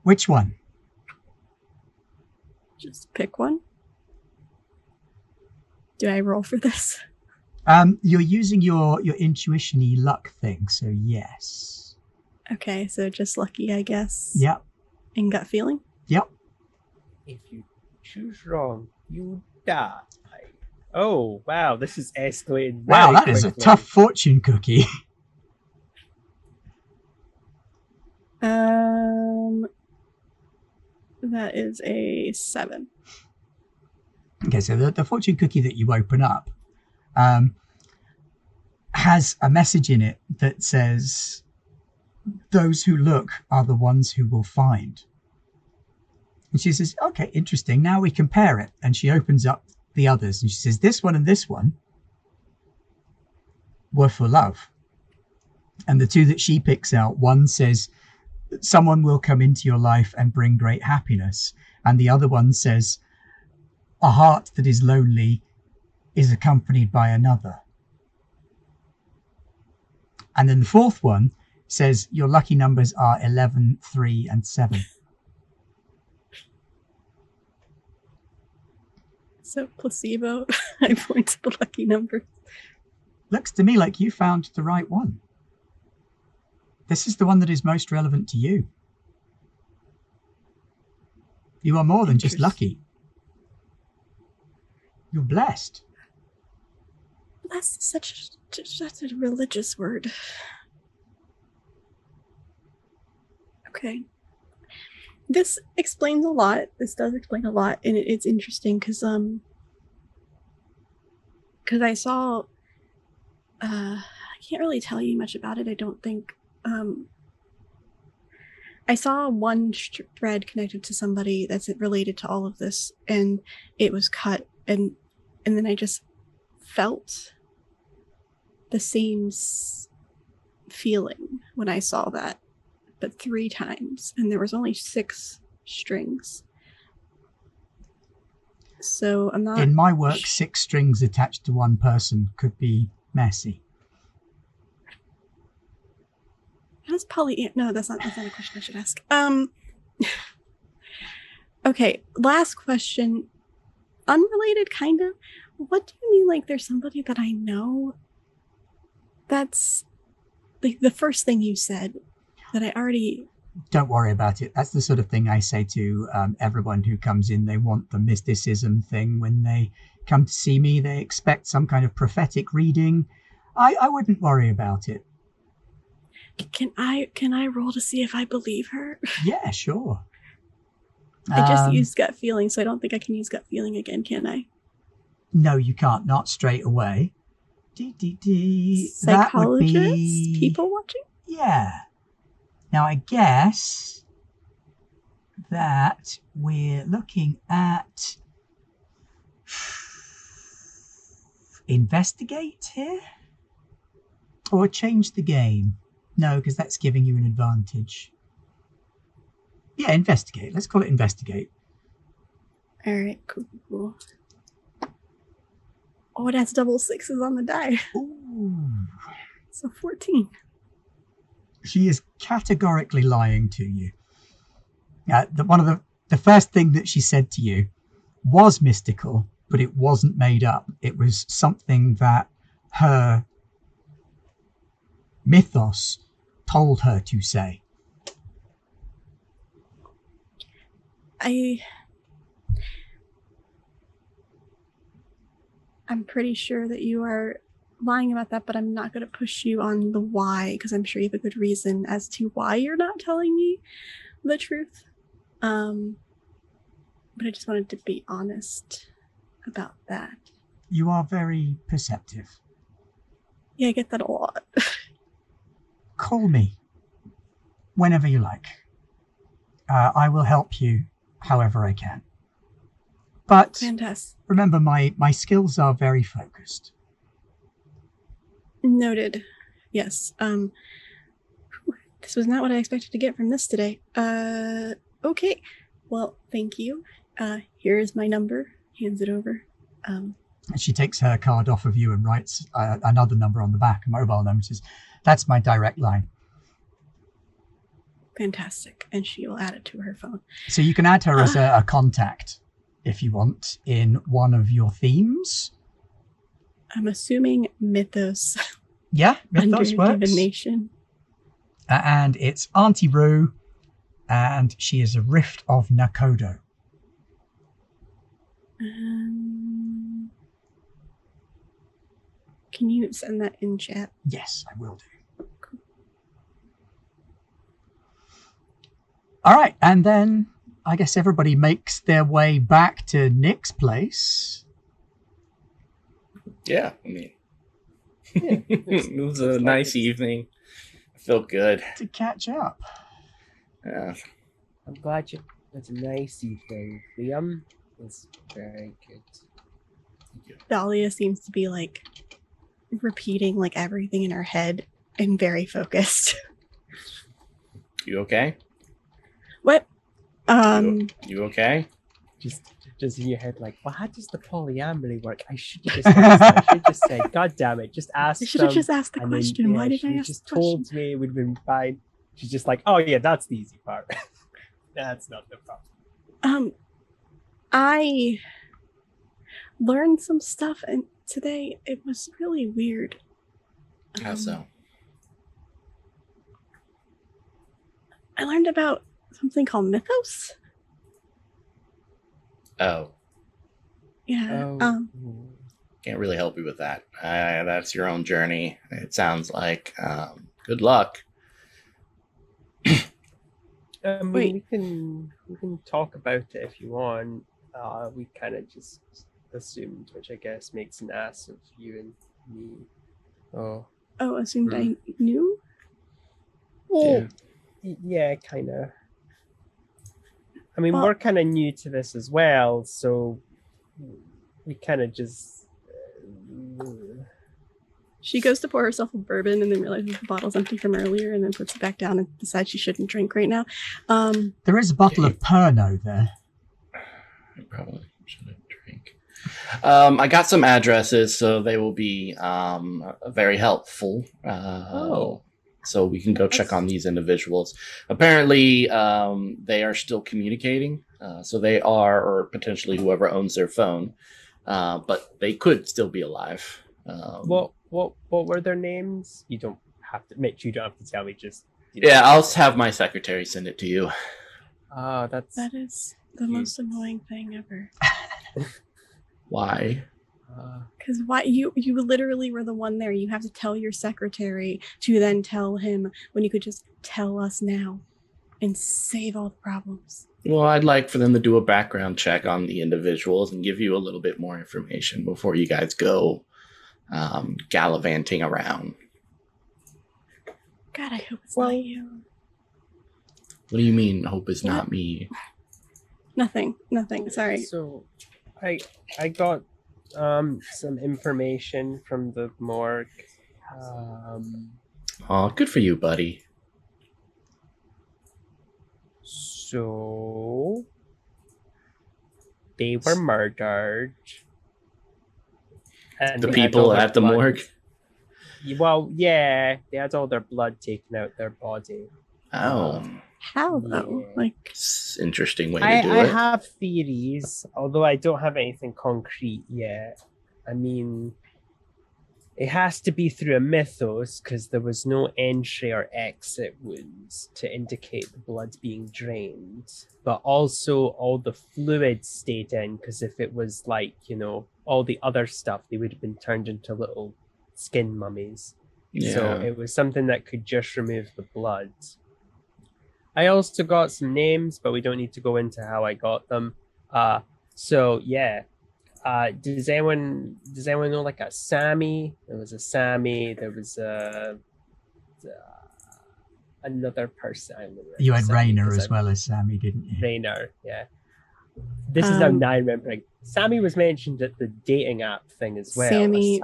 Which one?
Just pick one. Do I roll for this?
You're using your intuition-y luck thing, so yes.
Okay, so just lucky, I guess.
Yep.
And gut feeling?
Yep.
If you choose wrong, you die. Oh, wow, this is escalating.
Wow,
very
that is a
quickly.
tough fortune cookie.
That is a 7.
Okay, so the fortune cookie that you open up has a message in it that says, "Those who look are the ones who will find." And she says, "Okay, interesting. Now we compare it." And she opens up the others and she says, "This one and this one were for love." And the two that she picks out, one says, "Someone will come into your life and bring great happiness." And the other one says, "A heart that is lonely is accompanied by another." And then the fourth one says, "Your lucky numbers are 11, 3, and 7.
So placebo, I point to the lucky number.
Looks to me like you found the right one. This is the one that is most relevant to you. You are more than just lucky. You're blessed.
That's such a religious word. Okay. This explains a lot. This does explain a lot, and it's interesting because I saw. I can't really tell you much about it. I don't think. I saw one thread connected to somebody that's related to all of this, and it was cut, and then I just felt the same feeling when I saw that, but 3 times, and there was only 6 strings. So I'm not.
In my work, 6 strings attached to one person could be messy.
How's poly? No, that's not a question I should ask. Okay, last question. Unrelated, kind of. What do you mean, like, there's somebody that I know? That's like the first thing you said that I already.
Don't worry about it. That's the sort of thing I say to everyone who comes in. They want the mysticism thing. When they come to see me, they expect some kind of prophetic reading. I wouldn't worry about it.
Can I roll to see if I believe her?
Yeah, sure.
I just used gut feeling, so I don't think I can use gut feeling again, can I?
No, you can't. Not straight away.
Psychologists?
That would be...
People watching?
Yeah. Now, I guess that we're looking at investigate here? Or change the game? No, because that's giving you an advantage. Yeah, investigate. Let's call it investigate.
All right, cool. Oh, it has double 6s on the die.
Ooh.
So 14.
She is categorically lying to you. One of the first thing that she said to you was mystical, but it wasn't made up. It was something that her mythos told her to say.
I'm pretty sure that you are lying about that, but I'm not going to push you on the why, because I'm sure you have a good reason as to why you're not telling me the truth. But I just wanted to be honest about that.
You are very perceptive.
Yeah, I get that a lot.
Call me whenever you like. I will help you however I can. But
Fantastic.
Remember, my skills are very focused.
Noted. Yes. This was not what I expected to get from this today. Okay. Well, thank you. Here is my number. Hands it over.
And she takes her card off of you and writes another number on the back, a mobile number. Says, "That's my direct line."
fantastic. And she will add it to her phone.
So you can add her as a contact if you want in one of your themes.
I'm assuming mythos.
Yeah, mythos
under
works.
divination.
And it's Auntie Rue, and she is a Rift of Nakodo.
Can you send that in chat?
Yes, I will do. Cool. All right, and then I guess everybody makes their way back to Nick's place.
Yeah, I mean, it was a nice evening. I feel good
to catch up.
Yeah,
I'm glad you. It's a nice evening, Liam. It's very good.
Dahlia seems to be like repeating like everything in her head and very focused.
You okay?
What?
You okay?
Just in your head, like, well, how does the polyamory work? I should just ask them. I should just say, God damn it, just ask
I should have just asked the
and
question.
Then,
Why did I ask
just
the question?
told me it would have been fine. She's just like, oh yeah, that's the easy part. That's not the problem.
I learned some stuff and today it was really weird.
How so?
I learned about something called mythos.
Oh.
Yeah.
Can't really help you with that. That's your own journey. It sounds like. Good luck.
We can talk about it if you want. We kind of just assumed, which I guess makes an ass of you and me.
Assumed I knew?
Yeah, kind of. I mean, we're kind of new to this as well, so we kind of just.
She goes to pour herself a bourbon and then realizes the bottle's empty from earlier and then puts it back down and decides she shouldn't drink right now.
There is a bottle of Pernod there.
I probably shouldn't drink. I got some addresses, so they will be very helpful. So we can go check on these individuals. Apparently, they are still communicating. So they are, or potentially whoever owns their phone, but they could still be alive.
What were their names? You don't have to, Mitch. You don't have to tell me. Just
I'll have my secretary send it to you.
That
is the most annoying thing ever.
Why?
Because why you literally were the one there. You have to tell your secretary to then tell him when you could just tell us now and save all the problems.
Well, I'd like for them to do a background check on the individuals and give you a little bit more information before you guys go gallivanting around.
God, I hope it's not you.
What do you mean, hope it's not me?
Nothing. Sorry.
So, I got some information from the morgue.
Good for you, buddy.
So they were murdered. And
the people at the morgue?
Well, yeah, they had all their blood taken out their body.
Oh.
How though?
Yeah.
Like,
it's an interesting way to do it.
I have theories, although I don't have anything concrete yet. I mean, it has to be through a mythos because there was no entry or exit wounds to indicate the blood being drained. But also all the fluids stayed in because if it was like, all the other stuff, they would have been turned into little skin mummies.
Yeah.
So it was something that could just remove the blood. I also got some names, but we don't need to go into how I got them. So yeah. Does anyone know like a Sammy? There was a Sammy. There was another person. I remember.
You had Rainer as well as Sammy, didn't you?
Rainer, yeah. This is how I remember. Sammy was mentioned at the dating app thing as well.
Sammy.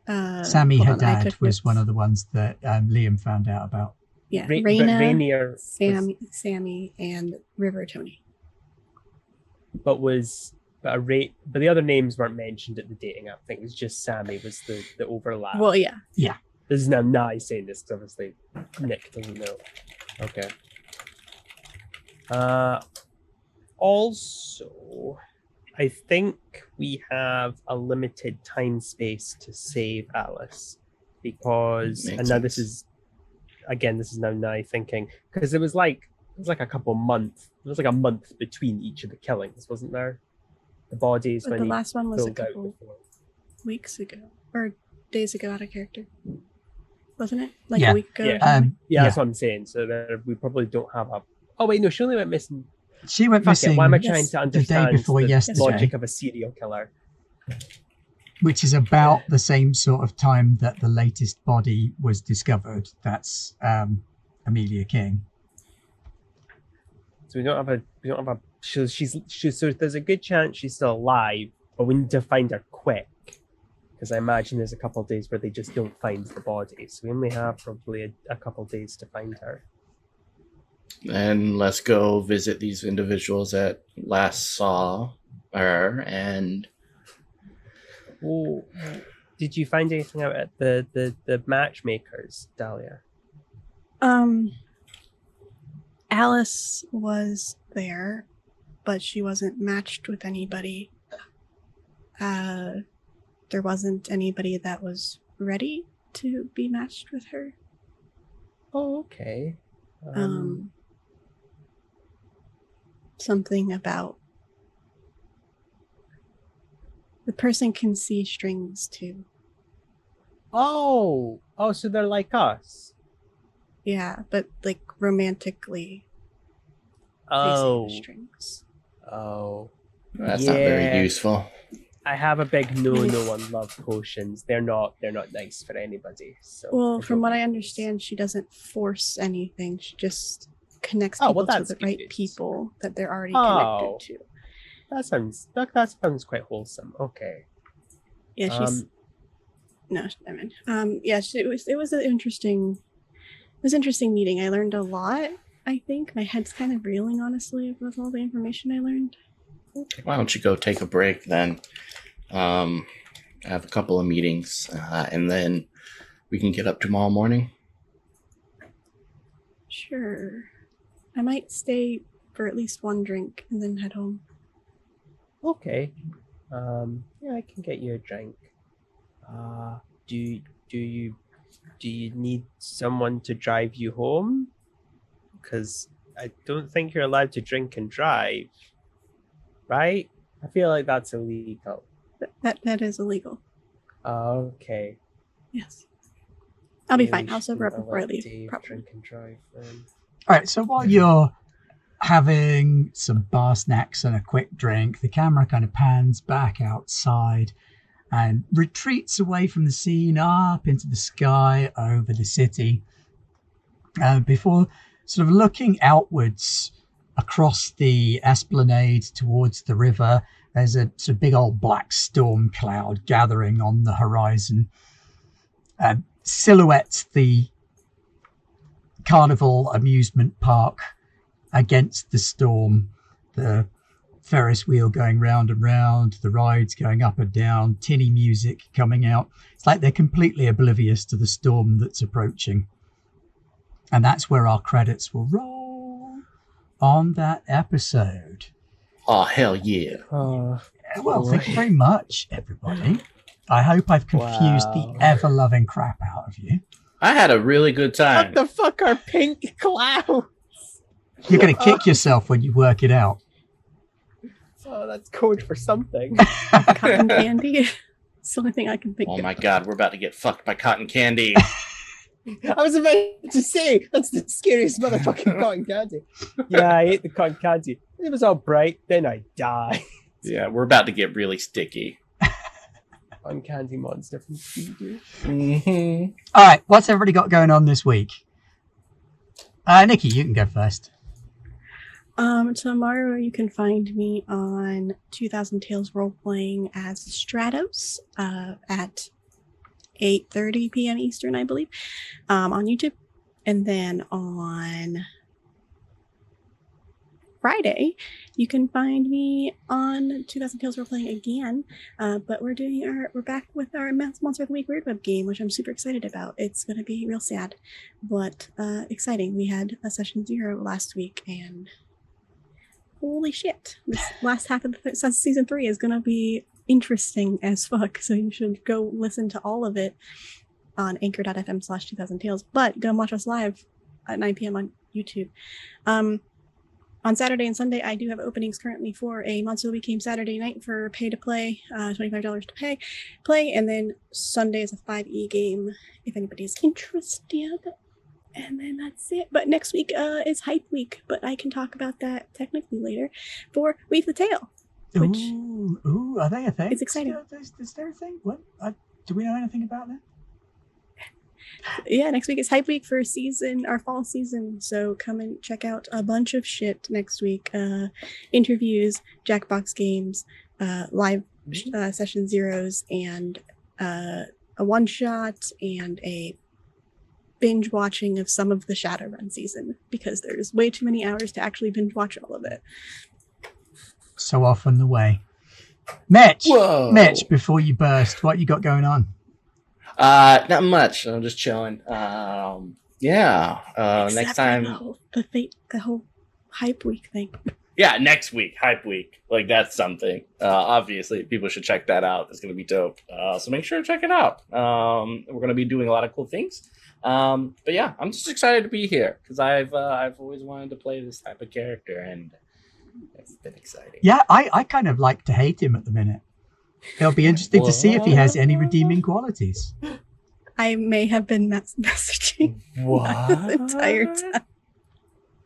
Sammy, her dad, was one of the ones that Liam found out about.
Yeah,
Rainier,
Sammy, and River Tony.
But the other names weren't mentioned at the dating app thing. It was just Sammy was the overlap.
Well, yeah.
Yeah.
This is now saying this because obviously Nick doesn't know. Okay. Also, I think we have a limited time space to save Alice because,
Makes
and now this
sense.
is, again, this is now thinking because it was like a couple months. There was like a month between each of the killings, wasn't there? The bodies
But
when
the
he
last one was a
pulled out
couple
before.
weeks ago or days ago out of character, wasn't it?
Yeah.
A week ago.
Yeah.
or something?
Yeah, that's what I'm saying. So we probably don't have a. Oh wait, no, she only went missing.
She went
Fuck
missing
it. Why am I
Yes.
trying to
the
understand
day before
the
yesterday,
logic of a serial killer?
which is about the same sort of time that the latest body was discovered. That's Amelia King.
So we don't have a. She's so there's a good chance she's still alive, but we need to find her quick. Because I imagine there's a couple of days where they just don't find the body. So we only have probably a couple of days to find her.
And let's go visit these individuals that last saw her. And
Oh, did you find anything out at the matchmakers, Dahlia?
Alice was there, but she wasn't matched with anybody. There wasn't anybody that was ready to be matched with her.
Oh, okay.
Something about the person can see strings too.
Oh, so they're like us.
Yeah, but like romantically
Oh,
facing strings.
oh.
that's not very
Yeah.
useful.
I have a big no on love potions. They're not nice for anybody. So
Well, from what I understand, she doesn't force anything. She just connects
Oh,
people
well,
to
that's
the right
good.
people that they're already
Oh.
connected to.
that sounds quite wholesome. Okay.
Yeah, she's no, I mean, yeah, it was an interesting meeting. I learned a lot. I think my head's kind of reeling, honestly, with all the information I learned.
Why don't you go take a break then? I have a couple of meetings, and then we can get up tomorrow morning.
Sure, I might stay for at least one drink and then head home.
Okay. Yeah, I can get you a drink. Do you need someone to drive you home? Because I don't think you're allowed to drink and drive, right? I feel like that's illegal.
That is illegal.
Okay.
Yes, I'll be
Maybe
fine.
we
I'll sober up
shouldn't
before I
let
leave.
Dave
Probably.
drink and drive then.
All right, so while you're having some bar snacks and a quick drink, the camera kind of pans back outside and retreats away from the scene up into the sky over the city before sort of looking outwards across the esplanade towards the river. There's a sort of big old black storm cloud gathering on the horizon. Silhouettes the carnival amusement park against the storm, the Ferris wheel going round and round, the rides going up and down, tinny music coming out. It's like they're completely oblivious to the storm that's approaching. And that's where our credits will roll on that episode.
Oh, hell yeah.
Well, thank you very much, everybody. I hope I've confused the ever-loving crap out of you.
I had a really good time.
What the fuck are pink clouds?
You're going to kick yourself when you work it out.
Oh, that's code for something.
Cotton candy. It's the only thing I can think
Oh
of.
my god, we're about to get fucked by cotton candy.
I was about to say, that's the scariest motherfucking cotton candy. Yeah, I ate the cotton candy. It was all bright, then I died.
Yeah, we're about to get really sticky.
Cotton candy monster from Scooby-Doo.
Mm-hmm.
All right, what's everybody got going on this week? Nikki, you can go first.
Tomorrow you can find me on 2000 Tales role-playing as Stratos at 8:30 p.m. Eastern, I believe, on YouTube. And then on Friday, you can find me on 2000 Tales role-playing again. But we're back with our Monster of the Week Weird Web game, which I'm super excited about. It's going to be real sad, but exciting. We had a session 0 last week, and holy shit, this last half of season 3 is gonna be interesting as fuck. So you should go listen to all of it on anchor.fm/2000tales, but go watch us live at 9 p.m. on YouTube. On Saturday and Sunday, I do have openings currently for a Monster of the Week game Saturday night for pay to play, $25 to play, and then Sunday is a 5e game if anybody's interested. And then that's it. But next week is Hype Week, but I can talk about that technically later for Weave the Tale. Which
ooh, are they a thing?
It's exciting.
Is there a thing? What? Do we know anything about that?
Yeah, next week is Hype Week for our fall season. So come and check out a bunch of shit next week. Interviews, Jackbox games, live session zeros, and a one shot and a binge watching of some of the Shadowrun season, because there's way too many hours to actually binge watch all of it.
So often the way. Mitch,
Whoa.
Mitch, before you burst, what you got going on?
Not much. I'm just chilling.
Except
Next
for
time.
the whole Hype Week thing.
Yeah, next week, Hype Week. Like, that's something. Obviously, people should check that out. It's going to be dope. So make sure to check it out. We're going to be doing a lot of cool things. But yeah, I'm just excited to be here because I've always wanted to play this type of character, and it's been exciting.
Yeah, I kind of like to hate him at the minute. It'll be interesting to see if he has any redeeming qualities.
I may have been messaging the entire time.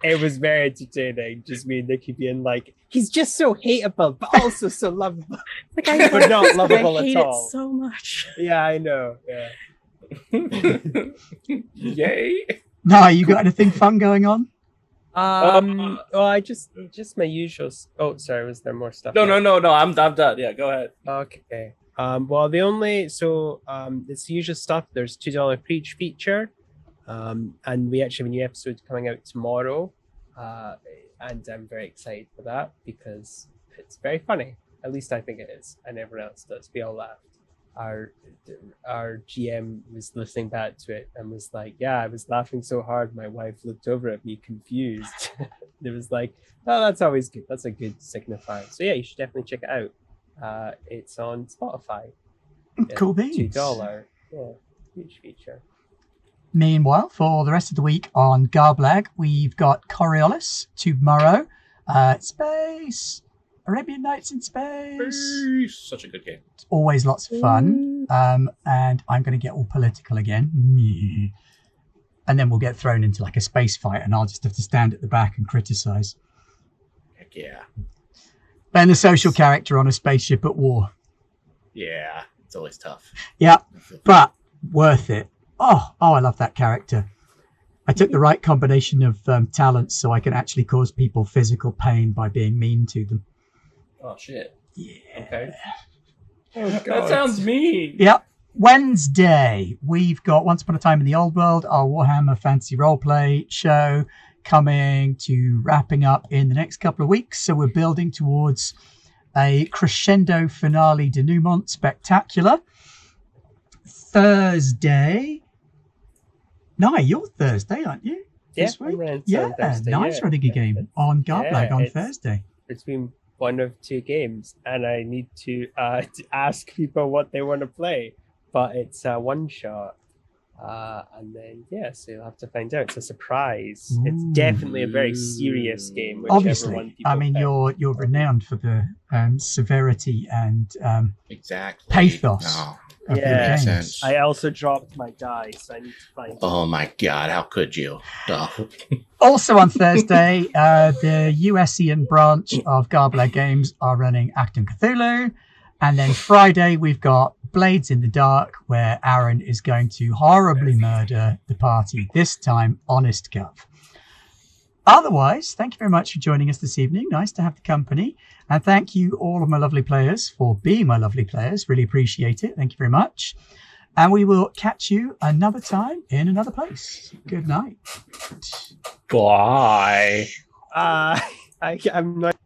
It was very entertaining. Just me and Nikki being like, he's just so hateable, but also so lovable.
Like I
But not lovable
I hate
at all.
it so much.
Yeah, I know. Yeah.
Yay!
No, you got anything fun going on?
Well, I just my usual. Oh, sorry. Was there more stuff?
No. I'm done. Yeah, go ahead.
Okay. Well, it's the usual stuff. There's $2 for each feature. And we actually have a new episode coming out tomorrow. And I'm very excited for that because it's very funny. At least I think it is, and everyone else does. We all laughed. Our GM was listening back to it and was like, "Yeah, I was laughing so hard, my wife looked over at me confused." It was like, "Oh, that's always good. That's a good signifier." So yeah, you should definitely check it out. It's on Spotify.
Cool beans.
$2. Yeah, huge feature.
Meanwhile, for the rest of the week on Garblag, we've got Coriolis tomorrow. Space. Arabian Nights in Space.
Such a good game.
It's always lots of fun. And I'm going to get all political again. And then we'll get thrown into like a space fight and I'll just have to stand at the back and criticize.
Heck yeah.
Then the social character on a spaceship at war.
Yeah, it's always tough.
Yeah, but worth it. Oh, I love that character. I took the right combination of talents so I can actually cause people physical pain by being mean to them.
Oh, shit.
Yeah.
Okay.
Oh,
That sounds mean.
Yep. Wednesday, we've got Once Upon a Time in the Old World, our Warhammer Fantasy Roleplay show, coming to wrapping up in the next couple of weeks. So we're building towards a crescendo finale denouement spectacular. Thursday. No, you're Thursday, aren't you?
Yeah,
This week?
I'm running
Yeah,
on Thursday,
nice running a game on Garblag on Thursday.
It's been one of two games, and I need to ask people what they want to play. But it's a one shot, and then so you'll have to find out. It's a surprise. It's definitely a very serious game.
Obviously,
one
I mean
pick.
you're renowned for the severity and
Exactly.
pathos
Oh,
of your
Yeah.
games.
I also dropped my dice. I need to find.
oh my God, how could you? Oh.
Also on Thursday, the USian branch of Garblag Games are running Acton Cthulhu. And then Friday, we've got Blades in the Dark, where Aaron is going to horribly murder the party, this time Honest Gov. Otherwise, thank you very much for joining us this evening. Nice to have the company. And thank you all of my lovely players for being my lovely players. Really appreciate it. Thank you very much. And we will catch you another time in another place. Good night.
Bye.
I'm not.